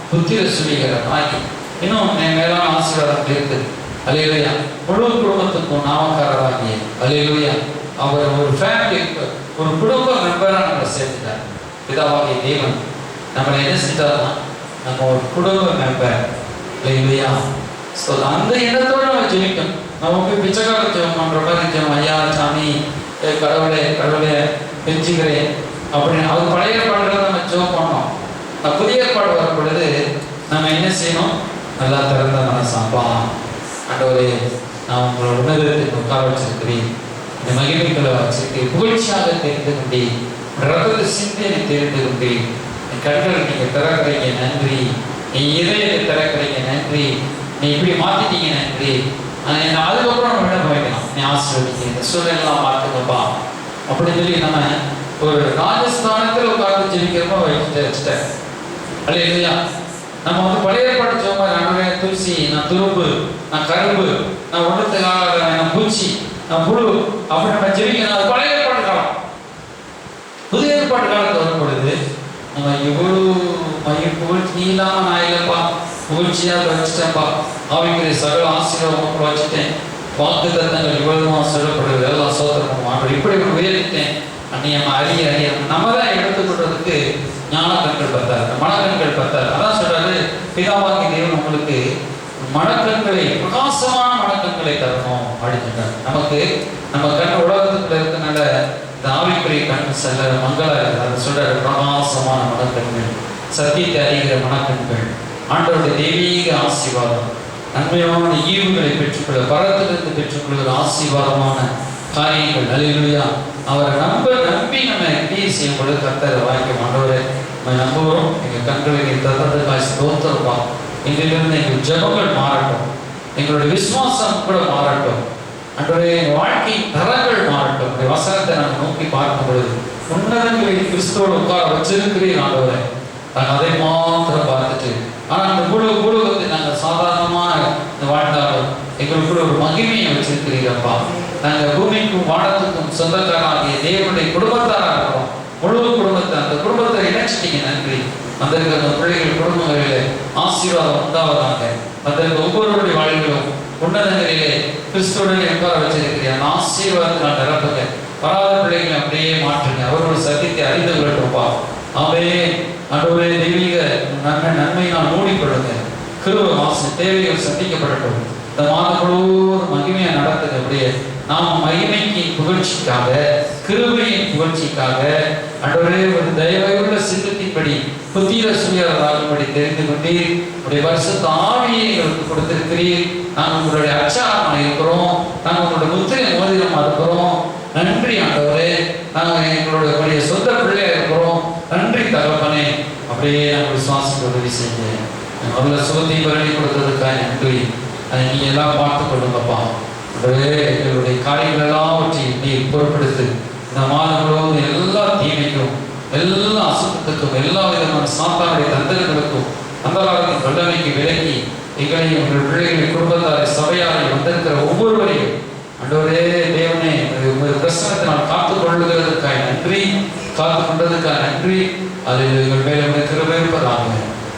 புத்திர சுவிகளை ஆகி இன்னும் மேலான ஆசீர்வாதம் இருக்குது அல்லேலூயா. முழு குடும்பத்துக்கும் நாமக்காரராகிய அல்லேலூயா அவர் ஒரு ஃபேமிலி, ஒரு குடும்ப மெம்பரா நம்மளை சேர்த்துட்டார். பிதாவாகிய தேவன் நம்மளை என்ன செஞ்சாருன்னா நம்ம ஒரு குடும்ப மெம்பர் இல்லையா? ஸோ அந்த எண்ணத்தோடு நம்ம ஜெயிக்கணும். நம்ம போய் பிச்சைக்கார ஜெபம் பண்ற மாதிரி ஜெபம், ஐயா சாமி கடவுளே கடவுளே பெஞ்சுக்கிறேன் அப்படின்னு அது பழைய ஏற்பாடுகளை நம்ம ஜெபம் பண்ணோம். புதிய ஏற்பாடு வரும் பொழுது நம்ம என்ன செய்யணும்? நல்லா திறந்த மனசாப்பா ஆண்டவரே, நான் உங்களோட உணர்வுக்கு உட்கார வச்சிருக்கிறேன், இந்த மகிமைகளை வச்சிருக்கேன், புகழ்ச்சியாக தெரிந்து கொண்டேன், ரத்த சிந்தையை தெரிந்து கொண்டேன், என் கண்களை நீங்க திறக்கிறீங்க நன்றி, என் இதயத்தை திறக்கிறீங்க நன்றி, நீ இப்படி மாத்திட்டீங்க நன்றி. அதுக்கப்புறம் நம்ம விண்ணப்பம் வைக்கலாம், நீ ஆசீர்வதிக்க இந்த சூழ்நிலாம் பார்த்துக்கப்பா அப்படின்னு சொல்லி நம்ம ஒரு ராஜஸ்தானத்தில் உட்கார்ந்து ஜெபிக்கிறப்போ வச்சுட்டேன் அல்ல இல்லையா? நம்ம பழைய ஏற்பாடு ஜெபமா நடுவே துளசி, நான் துரும்பு, நான் கரும்பு, நான் ஒன்றுத்துக்காக, நான் பூச்சி, நான் புழு அப்படி நம்ம ஜெபிக்கணும். அது பழைய ஏற்பாடு காலம். புதிய ஏற்பாடு காலத்தில் வரும் பொழுது நம்ம எவ்வளவு புகழ்ச்சி, நீ இல்லாம நான் இல்லப்பா, புகழ்ச்சியாக வச்சுட்டேன்ப்பா, ஆவிக்குரிய சகல ஆசீர்வாதம் வச்சுட்டேன், வாக்கு தத்தங்கள் இவ்வளவுமா சொல்லப்படுறது எல்லாம் சோதரமா இப்படி உயர்த்திட்டேன். நம்ம அறிய அறிய நம்ம தான் எடுத்துக்கொள்றதுக்கு ஞான கண்கள் பத்தாரு, மனக்கண்கள் பத்தாரு. அதான் சொல்றாரு பிதாவாகிய தேவன் உங்களுக்கு மனக்கண்களை, பிரகாசமான மனக்கண்களை தரணும் அப்படின்னு சொல்றாரு. நமக்கு நம்ம கண் உலகத்துக்குள்ள இருக்கனால இந்த ஆவிக்குரிய கண் செல்ல மங்களா இருக்குது. அதை சொல்றாரு பிரகாசமான மனக்கண்கள், சத்தியத்தை அறிகிற மனக்கண்கள், ஆண்டவருடைய தெய்வீக ஆசீர்வாதம், நன்மையான ஈவுகளை பெற்றுக்கொள்ள, பரத்திலிருந்து பெற்றுக்கொள்கிற ஆசீர்வாதமான காரியங்கள் அல்லேலூயா. அவரை நம்பி நம்ம கிரியை செய்யும் பொழுது கர்த்தரை வாய்க்கும். ஆண்டவரை நம்ம நம்புகிறோம், எங்கள் கண்களை தந்ததுக்காய் ஸ்தோத்திரப்பா. எங்களிலிருந்து எங்கள் ஜெபங்கள் மாறட்டும், எங்களுடைய விசுவாசம் கூட மாறட்டும், ஆண்டவரே வாழ்க்கையின் தரங்கள் மாறட்டும். உடைய வசனத்தை நாங்கள் நோக்கி பார்க்கும் பொழுது உன்னதங்களில் கிறிஸ்துவோடு உட்கார வச்சிருக்கிறேன் ஆண்டவரை, நாங்கள் அதை மாத்திரம் பார்த்துட்டு, ஆனால் அந்த குடும்பத்தை நாங்கள் சாதாரணமாக வாழ்ந்தாலும் எங்களுக்குள்ள ஒரு மகிமையை வச்சிருக்கிறீரப்பா. நாங்கள் பூமிக்கும் வானத்துக்கும் சொந்தக்காராகிய தேவனுடைய குடும்பத்தாராக இருக்கிறோம். முழு குடும்பத்தை, அந்த குடும்பத்தை இணைச்சிட்டீங்க நன்றி. வந்திருக்கிற அந்த பிள்ளைகள் குடும்பங்களிலே ஆசீர்வாதம் உண்டாவதாக. வந்திருக்க ஒவ்வொருவருடைய வாழ்விலும் உன்னதங்களிலே கிறிஸ்துவுடன் எவ்வாறு வச்சிருக்கிறீங்க அந்த ஆசீர்வாதத்தினால் நிரப்புங்க. வராத பிள்ளைகளை அப்படியே மாற்றுங்க, அவரோட சத்தியத்தை அறிந்து கொள்ளட்டும்பா. அவே ஆண்டவரே தெய்வீக நன்மையினால் மூடிக்கொள்ளுங்க. கிருபை வாசம் தேவைகள் சந்திக்கப்படட்டும். இந்த மாதம் முழுவதும் மகிமையை நடத்துங்க. அப்படியே நாம் மகிமைக்கு புகழ்ச்சிக்காக, கிருபையின் புகழ்ச்சிக்காக ஆண்டவரே ஒரு தயவுள்ள சித்தத்தின்படி புத்திர சுயராகும்படி தெரிந்து கொண்டீர். உடைய பரிசுத்த ஆவியை எங்களுக்கு கொடுத்திருக்கிறீர். நாங்கள் உங்களுடைய அச்சாரமாக இருக்கிறோம், நாங்கள் உங்களுடைய முத்திரை மோதிரமாக இருக்கிறோம். நன்றி ஆண்டவரே, நாங்கள் எங்களுடைய சொந்த பிள்ளையா இருக்கிறோம். நன்றி தகப்பனே. அப்படியே நாங்கள் விசுவாசம் உதவி செஞ்சு நல்ல சுகத்தை பரணி கொடுத்ததுக்காக நன்றி. அதை நீங்க எல்லாம் பார்த்து கொள்ளுங்கப்பா. எங்களுடைய காரியங்கள் எல்லாவற்றையும் நீ பொறுப்படுத்து. இந்த மாதம் முழுவதும் எல்லா தீமைக்கும், எல்லா அசுத்தத்துக்கும், எல்லா விதமான சாத்தானுடைய தந்தர்களுக்கும் அந்த காலத்தின் வல்லமைக்கு விலகி எங்களையும் உங்கள் பிள்ளைகளின் குடும்பத்தாரை சபையாரை வந்திருக்கிற ஒவ்வொருவரையும் ஆண்டவரே தேவனே உங்கள் பிரசனத்தினால் காத்துக் கொள்ளுகிறதுக்காக நன்றி, காத்துக் கொண்டதுக்காக நன்றி. அதில் எங்கள் மேலே உடைய கிருபை இருப்பதாக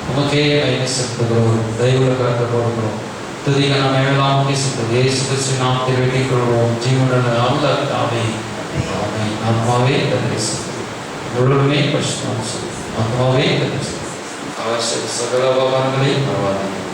உமக்கே கையை செலுத்துகிறோம், தெய்வ கருத்தை போடுகிறோம். துதிக நாம் எல்லாம் பேசுகிறது இயேசு கிறிஸ்துவின் நாமத்தில் வேண்டிக் கொள்வோம். ஜீவனுள்ள ஆமே ஆமே. ஆத்மாவே முழுமே பரிசுத்தம், ஆத்மாவே அவர் சகல உபகாரங்களையும் பரவாயில்லை.